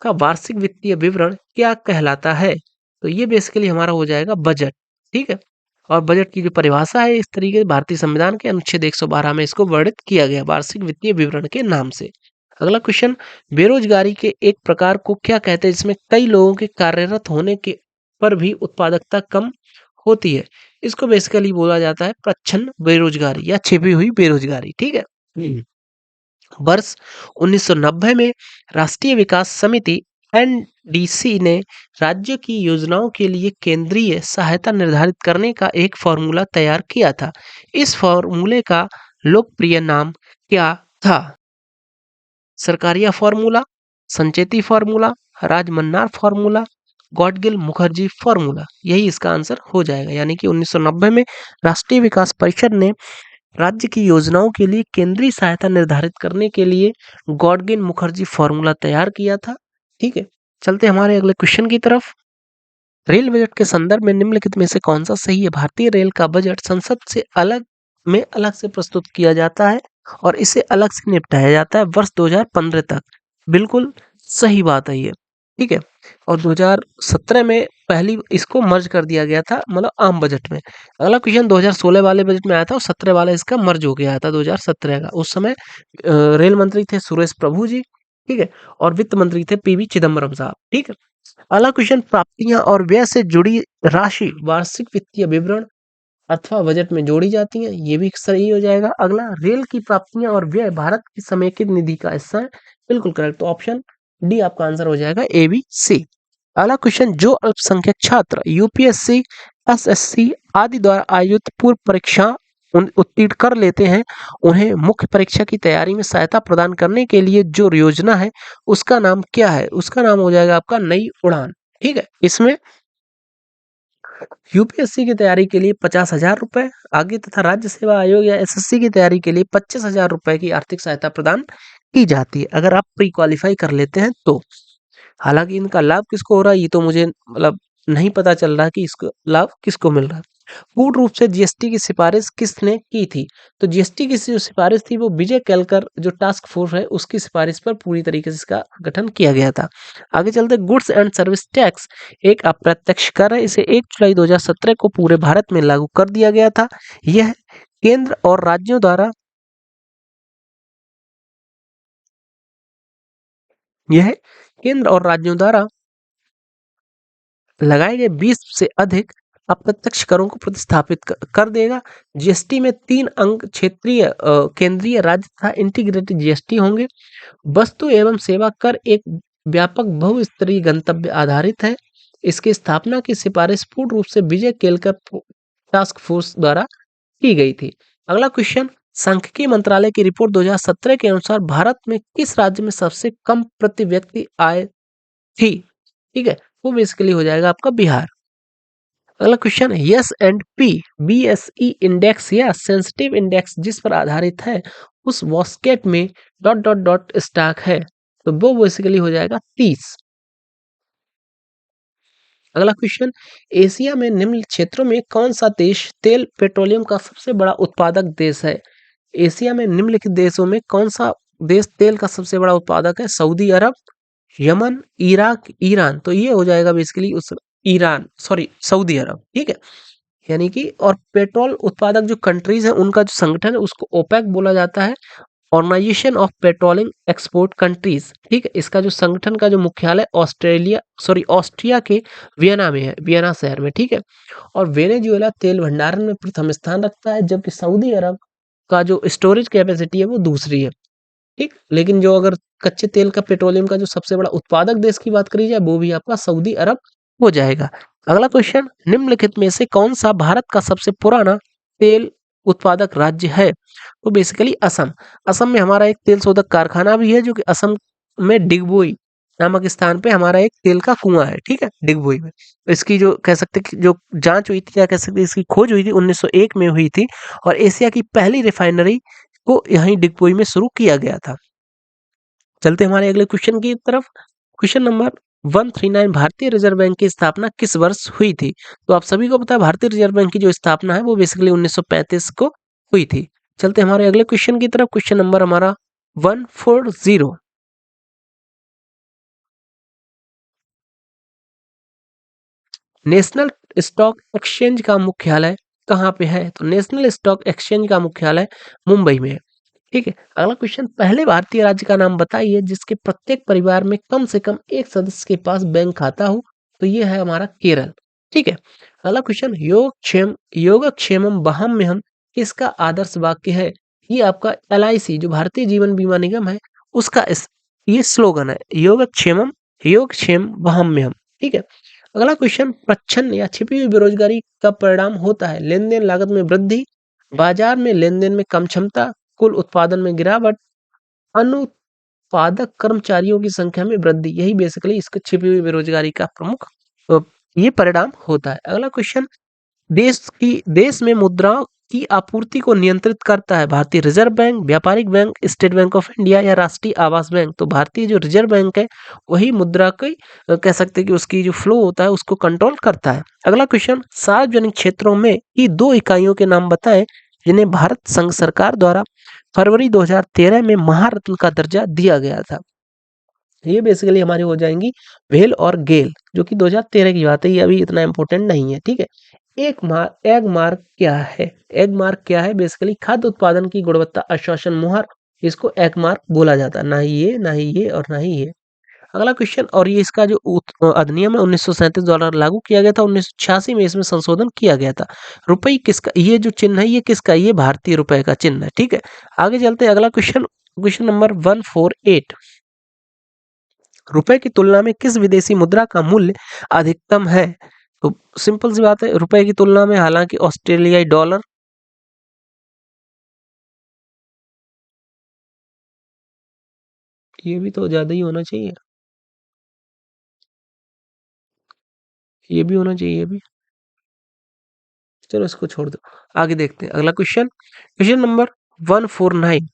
[SPEAKER 1] का वार्षिक वित्तीय विवरण क्या कहलाता है? तो ये बेसिकली हमारा हो जाएगा बजट। ठीक है, और बजट की जो परिभाषा है इस तरीके से भारतीय संविधान के अनुच्छेद 112 में इसको वर्णित किया गया वार्षिक वित्तीय विवरण के नाम से। अगला क्वेश्चन, बेरोजगारी के एक प्रकार को क्या कहते हैं जिसमें कई लोगों के कार्यरत होने के पर भी उत्पादकता कम होती है? इसको बेसिकली बोला जाता है प्रच्छन्न बेरोजगारी या छिपी हुई बेरोजगारी। ठीक है, वर्ष 1990 में राष्ट्रीय विकास समिति एनडीसी ने राज्य की योजनाओं के लिए केंद्रीय सहायता निर्धारित करने का एक फॉर्मूला तैयार किया था। इस फॉर्मूले का लोकप्रिय नाम क्या था? Sarkaria formula, Sancheti formula, Rajamannar formula, Gadgil Mukherjee formula. यही इसका आंसर हो जाएगा। यानी कि 1990 में राष्ट्रीय विकास परिषद ने राज्य की योजनाओं के लिए केंद्रीय सहायता निर्धारित करने के लिए गॉडगिल मुखर्जी फॉर्मूला तैयार किया था। ठीक है, चलते हमारे अगले क्वेश्चन की तरफ। रेल बजट के संदर्भ में निम्नलिखित में से कौन सा सही है? भारतीय रेल का बजट संसद से अलग से प्रस्तुत किया जाता है और इसे अलग से निपटाया जाता है वर्ष 2015 तक। बिल्कुल सही बात है ये। ठीक है, और 2017 में पहली इसको मर्ज कर दिया गया था, मतलब आम बजट में। अगला क्वेश्चन 2016 वाले बजट में आया था और 17 वाला इसका मर्ज हो गया था 2017 का। उस समय रेल मंत्री थे सुरेश प्रभु जी। ठीक है, और वित्त मंत्री थे पीवी चिदम्बरम साहब। ठीक है, अगला क्वेश्चन, प्राप्तियां और व्यय से जुड़ी राशि वार्षिक वित्तीय विवरण अथवा बजट में जोड़ी जाती हैं। ये भी सही हो जाएगा। अगला, रेल की प्राप्तियां और व्यय भारत की समेकित निधि का हिस्सा है। बिल्कुल करेक्ट। तो ऑप्शन डी आपका आंसर हो जाएगा, ए बी सी। अगला क्वेश्चन, जो अल्पसंख्यक छात्र यूपीएससी, एसएससी आदि द्वारा आयोजित पूर्व परीक्षा उत्तीर्ण कर लेते हैं, उन्हें मुख्य परीक्षा की तैयारी में सहायता प्रदान करने के लिए जो योजना है उसका नाम क्या है? उसका नाम हो जाएगा आपका नई उड़ान। ठीक है, इसमें यूपीएससी की तैयारी के लिए 50,000 रुपए आगे तथा राज्य सेवा आयोग या एसएससी की तैयारी के लिए 25,000 रुपए की आर्थिक सहायता प्रदान की जाती है अगर आप प्री क्वालिफाई कर लेते हैं तो। हालांकि इनका लाभ किसको हो रहा है ये तो मुझे मतलब नहीं पता चल रहा कि इसको लाभ किसको मिल रहा है। पूर्ण रूप से जीएसटी की सिफारिश किसने की थी? तो जीएसटी की जो सिफारिश थी वो विजय केलकर जो टास्क फोर्स है उसकी सिफारिश पर पूरी तरीके से इसका गठन किया गया था। आगे चलते, गुड्स एंड सर्विस टैक्स एक अप्रत्यक्ष कर है, इसे 1 जुलाई 2017 को पूरे भारत में लागू कर दिया गया था। यह केंद्र और राज्यों द्वारा यह केंद्र और राज्यों द्वारा लगाए गए 20 से अधिक अप्रत्यक्ष करों को प्रतिस्थापित कर देगा। जीएसटी में 3 अंक क्षेत्रीय केंद्रीय राज्य तथा इंटीग्रेटेड जीएसटी होंगे। वस्तु एवं सेवा कर एक व्यापक बहुस्तरीय गंतव्य आधारित है। इसकी स्थापना की सिफारिश पूर्ण रूप से विजय केलकर टास्क फोर्स द्वारा की गई थी। अगला क्वेश्चन, सांख्यिकी मंत्रालय की रिपोर्ट 2017 के अनुसार भारत में किस राज्य में सबसे कम प्रति व्यक्ति आय थी? ठीक है, वो बेसिकली हो जाएगा आपका बिहार। अगला question, yes and P BSE index या सेंसिटिव इंडेक्स जिस पर आधारित है उस बास्केट में डॉट डॉट डॉट स्टॉक है, तो वो बेसिकली हो जाएगा 30। अगला क्वेश्चन, एशिया में निम्न क्षेत्रों में कौन सा देश तेल पेट्रोलियम का सबसे बड़ा उत्पादक देश है? एशिया में निम्नलिखित देशों में कौन सा देश तेल का सबसे बड़ा उत्पादक है? सऊदी अरब, यमन, इराक, ईरान। तो ये हो जाएगा बेसिकली उस ईरान, सॉरी सऊदी अरब, ठीक है। यानी कि और पेट्रोल उत्पादक जो कंट्रीज है उनका जो संगठन है उसको ओपेक बोला जाता है, organization of petroleum export countries, ठीक है। इसका जो संगठन का जो मुख्यालय ऑस्ट्रिया के वियना में है, वियना शहर में, ठीक है। और वेनेजुएला तेल भंडारण में प्रथम स्थान रखता है, जबकि सऊदी अरब का जो स्टोरेज कैपेसिटी है वो दूसरी है, ठीक। लेकिन जो अगर कच्चे तेल का पेट्रोलियम का जो सबसे बड़ा उत्पादक देश की बात करी जाए वो भी आपका सऊदी अरब हो जाएगा। अगला क्वेश्चन, निम्नलिखित में से कौन सा भारत का सबसे पुराना तेल उत्पादक राज्य है? तो बेसिकली असम। असम में हमारा एक तेल शोधक कारखाना भी है जो कि असम में डिगबोई नामक स्थान पे हमारा एक तेल का कुआं है, ठीक है, डिगबोई में। तो इसकी जो कह सकते कि जो जांच हुई थी या कह सकते इसकी खोज हुई थी 1901 में हुई थी और एशिया की पहली रिफाइनरी को यहीं डिगबोई में शुरू किया गया था। चलते हमारे अगले क्वेश्चन की तरफ। क्वेश्चन नंबर 139, भारतीय रिजर्व बैंक की स्थापना किस वर्ष हुई थी? तो आप सभी को पता है भारतीय रिजर्व बैंक की जो स्थापना है वो बेसिकली 1935 को हुई थी। चलते हमारे अगले क्वेश्चन की तरफ। क्वेश्चन नंबर हमारा 140, नेशनल स्टॉक एक्सचेंज का मुख्यालय कहाँ पे है? तो नेशनल स्टॉक एक्सचेंज का मुख्यालय मुंबई में है, ठीक है। अगला क्वेश्चन, पहले भारतीय राज्य का नाम बताइए जिसके प्रत्येक परिवार में कम से कम एक सदस्य के पास बैंक खाता हो, तो ये है हमारा केरल, ठीक है। अगला क्वेश्चन, योगक्षेमम वहाम्यहम किसका आदर्श वाक्य है? ये आपका एलआईसी जो भारतीय जीवन बीमा निगम है उसका ये स्लोगन है, योगक्षेम वहाम्यहम, ठीक है। अगला क्वेश्चन, प्रच्छन्न या छिपी हुई बेरोजगारी का परिणाम होता है लेन देन लागत में वृद्धि, बाजार में लेन देन में कम क्षमता, कुल उत्पादन में गिरावट, अनुत्पादक कर्मचारियों की संख्या में वृद्धि। यही बेसिकली इसको छिपी हुई बेरोजगारी का प्रमुख अ, ये परिणाम होता है। अगला क्वेश्चन, देश में मुद्राओं की आपूर्ति को नियंत्रित करता है भारतीय रिजर्व बैंक, व्यापारिक bank, state bank of India या राष्ट्रीय आवास बैंक। तो भारतीय जो रिजर्व बैंक है वही मुद्रा की कह सकते हैं कि उसकी जो फ्लो होता है उसको कंट्रोल करता है। अगला क्वेश्चन, सार्वजनिक क्षेत्रों में की 2 इकाइयों के नाम बताएं जिन्हें भारत संघ सरकार द्वारा फरवरी 2013 में महारत्न का दर्जा दिया गया था। ये बेसिकली हमारी हो जाएंगी भेल और गेल, जो कि 2013 की बात है, ये अभी इतना इंपॉर्टेंट नहीं है, ठीक है। एग मार्क क्या है? एग मार्क क्या है? बेसिकली खाद्य उत्पादन की गुणवत्ता आश्वासन मुहर, इसको एग मार्क बोला जाता है। ना ही ये, ना ही ये और ना ही ये। अगला क्वेश्चन, और ये इसका जो अधिनियम है 1937 द्वारा लागू किया गया था, 1986 में इसमें संशोधन किया गया था। रुपये किसका, ये जो चिन्ह है ये किसका? ये भारतीय रुपए का चिन्ह है, ठीक है। आगे चलते हैं, अगला क्वेश्चन, क्वेश्चन नंबर 148, रुपए की तुलना में किस विदेशी मुद्रा का मूल्य अधिकतम है? तो सिंपल सी बात है, रुपए की तुलना में हालांकि ऑस्ट्रेलियाई डॉलर, ये भी तो ज्यादा ही होना चाहिए, ये भी होना चाहिए, ये भी। चलो इसको छोड़ दो, आगे देखते हैं अगला क्वेश्चन। Question number 149।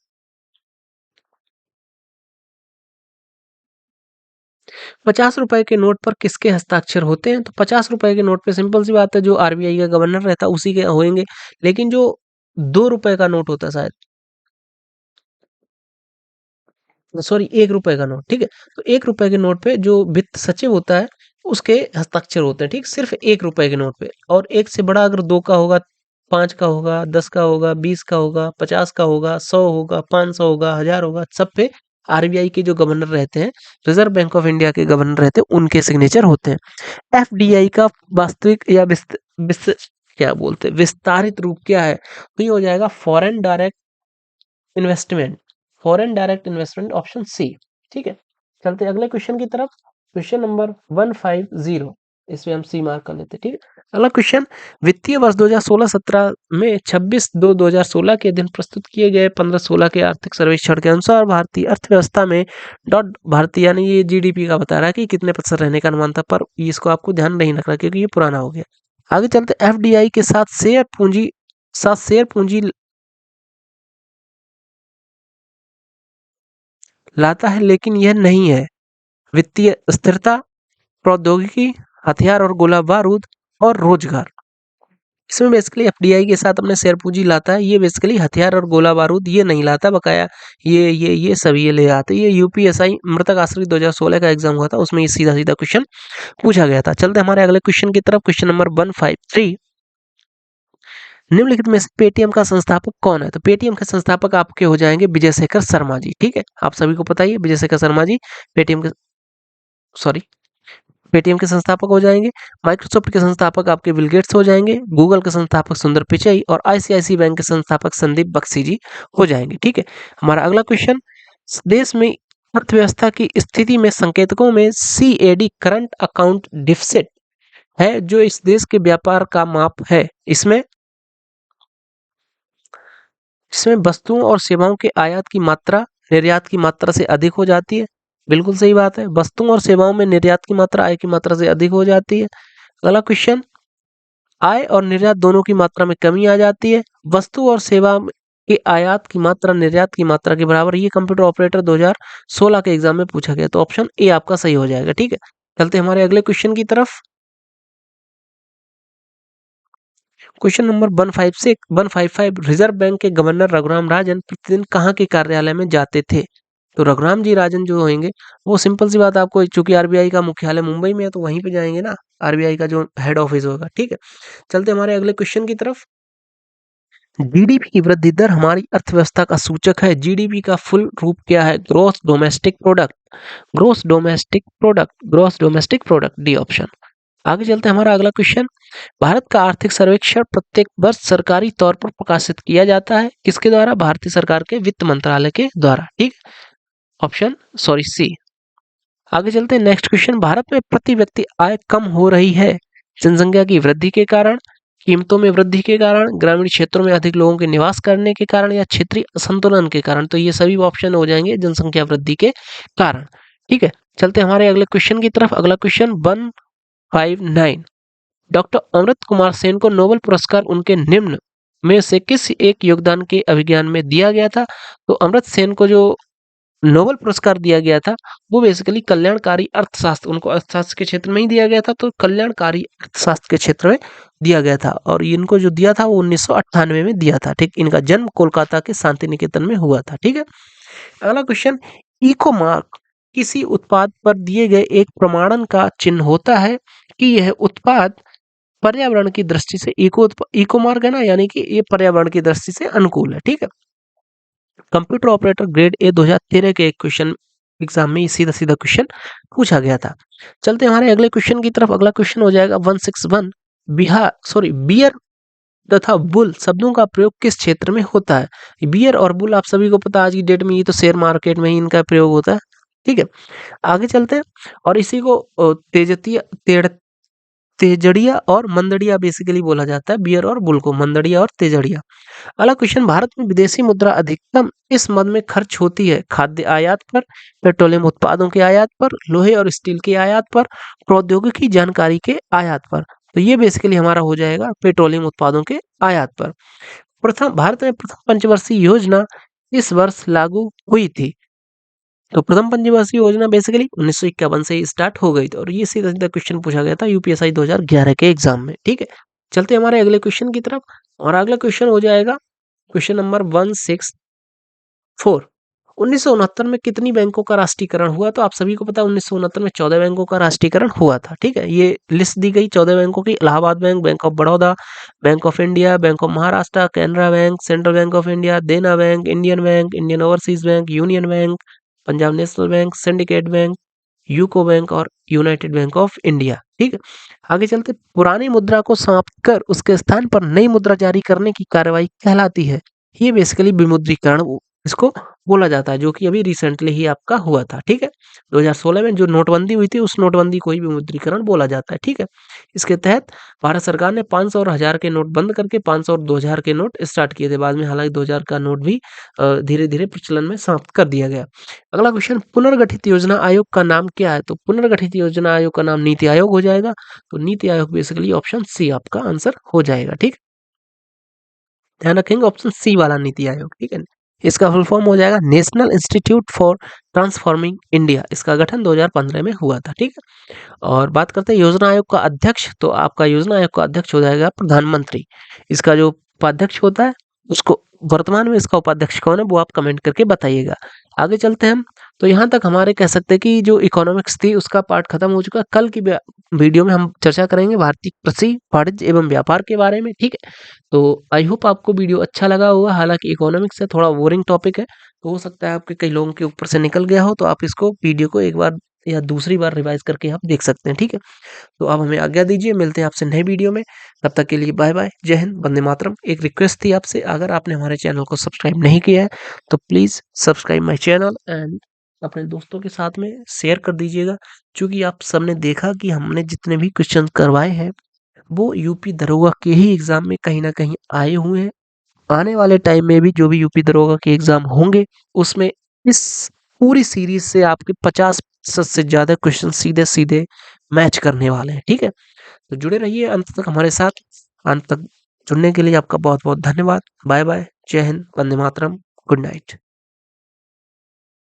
[SPEAKER 1] 50 रुपए के नोट पर किसके हस्ताक्षर होते हैं? तो 50 रुपए के नोट पे सिंपल सी बात है, जो आरबीआई का गवर्नर रहता है उसी के होंगे। लेकिन जो 2 रुपए का नोट होता है शायद, सॉरी 1 रुपए का नोट, ठीक है। तो 1 रुपए के नोट पे जो वित्त सचिव होता है उसके हस्ताक्षर होते हैं, ठीक, सिर्फ 1 रुपए के नोट पे। और एक से बड़ा अगर 2 का होगा, 5 का होगा, 10 का होगा, 20 का होगा, 50 का होगा, 100 होगा, 500 होगा, 1000 होगा, सब पे आरबीआई के जो गवर्नर रहते हैं, रिजर्व बैंक ऑफ इंडिया के गवर्नर रहते हैं, उनके सिग्नेचर होते हैं। एफडीआई का वास्तविक या क्या बोलते हैं, विस्तारित रूप क्या है? तो ये हो जाएगा investment foreign direct investment, option C. ठीक है, चलते हैं अगले क्वेश्चन की तरफ। क्वेश्चन नंबर 150, इसमें हम सी मार्क कर लेते हैं। ठीक है, अगला क्वेश्चन, वित्तीय वर्ष 2016-17 में 26/2/2016 के दिन प्रस्तुत किए गए 15-16 के आर्थिक सर्वेक्षण के अनुसार भारतीय अर्थव्यवस्था में भारतीय यानी ये जीडीपी का बता रहा है कि कितने प्रतिशत रहने का अनुमान था, पर इसको आपको ध्यान नहीं रखना क्योंकि ये पुराना हो गया। आगे चलते, एफडीआई के साथ शेयर पूंजी लाता है, लेकिन यह नहीं है वित्तीय स्थिरता, प्रौद्योगिकी, हथियार और गोला बारूद और रोजगार। इसमें बेसिकली एफडीआई के साथ अपने शेयर पूंजी लाता है, ये बेसिकली हथियार और गोला बारूद ये नहीं लाता, बकाया ये सभी ये ले आते। ये यूपीएसआई मृतक आश्रित 2016 का एग्जाम हुआ था, उसमें ये सीधा सीधा क्वेश्चन पूछा गया था। चलते हमारे अगले क्वेश्चन की तरफ। क्वेश्चन नंबर 153, निम्नलिखित में से पेटीएम का संस्थापक कौन है? तो पेटीएम के संस्थापक आपके हो जाएंगे विजय शेखर शर्मा जी। ठीक है, आप सभी को पता ही है विजय शेखर शर्मा जी पेटीएम के सॉरी पेटीएम के संस्थापक हो जाएंगे। माइक्रोसॉफ्ट के संस्थापक आपके बिल गेट्स हो जाएंगे। गूगल के संस्थापक सुंदर पिचई और आईसीआईसी बैंक के संस्थापक संदीप बख्शी जी हो जाएंगे। ठीक है, हमारा अगला क्वेश्चन, देश में अर्थव्यवस्था की स्थिति में संकेतकों में सीएडी करंट अकाउंट डिफिसिट है, जो इस देश के व्यापार का माप है। इसमें वस्तुओं और सेवाओं के आयात की मात्रा निर्यात की मात्रा से अधिक हो जाती है। बिल्कुल सही बात है, वस्तुओं और सेवाओं में निर्यात की मात्रा आय की मात्रा से अधिक हो जाती है। अगला क्वेश्चन, आय और निर्यात दोनों की मात्रा में कमी आ जाती है। वस्तु और सेवा के आयात की मात्रा निर्यात की मात्रा के बराबर। ये कंप्यूटर ऑपरेटर 2016 के एग्जाम में पूछा गया, तो ऑप्शन ए आपका सही हो जाएगा। ठीक है, चलते हमारे अगले क्वेश्चन की तरफ। क्वेश्चन नंबर 155, रिजर्व बैंक के गवर्नर रघुराम राजन प्रतिदिन कहाँ के कार्यालय में जाते थे? तो रघुराम जी राजन जो होंगे वो सिंपल सी बात, आपको चूंकि आरबीआई का मुख्यालय मुंबई में है तो वहीं पे जाएंगे ना, आरबीआई का जो हेड ऑफिस होगा। ठीक है, चलते हमारे अगले क्वेश्चन की तरफ। जीडीपी की वृद्धि दर हमारी अर्थव्यवस्था का सूचक है। जीडीपी का फुल रूप क्या है? Gross domestic product. Gross domestic product, D option. आगे चलते हैं हमारा अगला क्वेश्चन, भारत का आर्थिक सर्वेक्षण प्रत्येक वर्ष सरकारी तौर पर प्रकाशित किया जाता है, किसके द्वारा? भारतीय सरकार के वित्त मंत्रालय के द्वारा। ठीक, ऑप्शन सी। आगे चलते हैं नेक्स्ट क्वेश्चन, भारत में प्रति व्यक्ति आय कम हो रही है, जनसंख्या की वृद्धि के कारण, कीमतों में वृद्धि के कारण, ग्रामीण क्षेत्रों में अधिक लोगों के निवास करने के कारण, या क्षेत्रीय असंतुलन के कारण। तो ये सभी ऑप्शन हो जाएंगे जनसंख्या वृद्धि के कारण। ठीक है, चलते हैं हमारे अगले क्वेश्चन की तरफ। अगला क्वेश्चन 159, डॉक्टर अमृत कुमार सेन को नोबेल पुरस्कार उनके निम्न में से किस एक योगदान के अभिज्ञान में दिया गया था? तो अमृत सेन को जो नोबेल पुरस्कार दिया गया था वो बेसिकली कल्याणकारी अर्थशास्त्र, उनको अर्थशास्त्र के क्षेत्र में ही दिया गया था, तो कल्याणकारी अर्थशास्त्र के क्षेत्र में दिया गया था। और इनको जो दिया था वो 1998 में दिया था। ठीक, इनका जन्म कोलकाता के शांति निकेतन में हुआ था। ठीक है, अगला क्वेश्चन, इको मार्क किसी उत्पाद पर दिए गए एक प्रमाणन का चिन्ह होता है कि यह उत्पाद पर्यावरण की दृष्टि से इको मार्क है ना, यानी कि ये पर्यावरण की दृष्टि से अनुकूल है। ठीक है, कंप्यूटर ऑपरेटर ग्रेड ए 2013 के एक क्वेश्चन एग्जाम में सीधा सीधा क्वेश्चन पूछा गया था। चलते हैं हमारे अगले क्वेश्चन की तरफ। अगला क्वेश्चन हो जाएगा 161, बियर तथा बुल शब्दों का प्रयोग किस क्षेत्र में होता है? बियर और बुल आप सभी को पता, आज की डेट में ये तो शेयर मार्केट में ही इनका प्रयोग होता है। ठीक है, आगे चलते हैं, और इसी को तेजड़िया और मंदड़िया बेसिकली बोला जाता है, बियर और बुल को मंदड़िया और तेजड़िया। अगला क्वेश्चन, भारत में विदेशी मुद्रा अधिकतम इस मद में खर्च होती है? खाद्य आयात पर, पेट्रोलियम उत्पादों के आयात पर, लोहे और स्टील के आयात पर, प्रौद्योगिकी जानकारी के आयात पर। तो ये बेसिकली हमारा हो जाएगा पेट्रोलियम उत्पादों के आयात पर। भारत में प्रथम पंचवर्षीय योजना इस वर्ष लागू हुई थी। तो प्रथम पंचवर्षीय योजना बेसिकली 1951 से स्टार्ट हो गई थी और ये सीधा सीधा क्वेश्चन पूछा गया था यूपीएसआई 2011 के एग्जाम में। ठीक है, चलते हैं हमारे अगले क्वेश्चन की तरफ और अगला क्वेश्चन हो जाएगा क्वेश्चन नंबर 164। 1969 में कितनी बैंकों का राष्ट्रीयकरण हुआ? तो आप सभी को पता है 1969 में 14 बैंकों का राष्ट्रीयकरण हुआ था। ठीक है, ये लिस्ट दी गई 14 बैंकों की। Allahabad bank, bank of Baroda, bank of India, bank of Maharashtra, Canara bank, central bank of India, Dena bank, Indian overseas bank, union bank, Punjab national bank, syndicate bank, UCO bank और यूनाइटेड बैंक ऑफ इंडिया। ठीक है, आगे चलते। पुरानी मुद्रा को समाप्त कर उसके स्थान पर नई मुद्रा जारी करने की कार्रवाई कहलाती है। ये बेसिकली विमुद्रीकरण इसको बोला जाता है, जो कि अभी रिसेंटली ही आपका हुआ था। ठीक है, 2016 में जो नोटबंदी हुई थी उस नोटबंदी को ही विमुद्रीकरण बोला जाता है। ठीक है, इसके तहत भारत सरकार ने 500 और 1000 के नोट बंद करके 500 और 2000 के नोट स्टार्ट किए थे। बाद में हालांकि 2000 का नोट भी धीरे धीरे प्रचलन में समाप्त कर दिया गया। अगला क्वेश्चन, पुनर्गठित योजना आयोग का नाम क्या है? तो पुनर्गठित योजना आयोग का नाम नीति आयोग हो जाएगा। तो NITI Aayog basically option C आपका आंसर हो जाएगा। ठीक, ध्यान रखेंगे ऑप्शन सी वाला नीति आयोग। ठीक है, इसका फुल फॉर्म हो जाएगा national institute for transforming India. इसका गठन 2015 में हुआ था। ठीक है, और बात करते हैं योजना आयोग का अध्यक्ष। तो आपका योजना आयोग का अध्यक्ष हो जाएगा प्रधानमंत्री। इसका जो उपाध्यक्ष होता है उसको, वर्तमान में इसका उपाध्यक्ष कौन है वो आप कमेंट करके बताइएगा। आगे चलते हैं हम। तो यहाँ तक हमारे कह सकते हैं कि जो इकोनॉमिक्स थी उसका पार्ट खत्म हो चुका है। कल की वीडियो में हम चर्चा करेंगे भारतीय कृषि, वाणिज्य एवं व्यापार के बारे में। ठीक है, तो आई होप आपको वीडियो अच्छा लगा होगा। हालांकि इकोनॉमिक्स से थोड़ा बोरिंग टॉपिक है, तो हो सकता है आपके कई लोगों के ऊपर से निकल गया हो, तो आप इसको वीडियो को एक बार या दूसरी बार रिवाइज करके आप देख सकते हैं। ठीक है, तो आप हमें आज्ञा दीजिए, मिलते हैं आपसे नए वीडियो में। तब तक के लिए बाय बाय, जय हिंद, वंदे मातरम। एक रिक्वेस्ट थी आपसे, अगर आपने हमारे चैनल को सब्सक्राइब नहीं किया है तो please subscribe my channel and अपने दोस्तों के साथ में शेयर कर दीजिएगा। क्योंकि आप सबने देखा कि हमने जितने भी क्वेश्चन करवाए हैं वो यूपी दरोगा के ही एग्जाम में कहीं ना कहीं आए हुए हैं। आने वाले टाइम में भी जो भी यूपी दरोगा के एग्जाम होंगे उसमें इस पूरी सीरीज से आपके 50% से ज्यादा क्वेश्चन सीधे सीधे मैच करने वाले हैं। ठीक है, तो जुड़े रहिए अंत तक हमारे साथ। अंत तक जुड़ने के लिए आपका बहुत बहुत धन्यवाद। बाय बाय, जय हिंद, वंदे मातरम, गुड नाइट।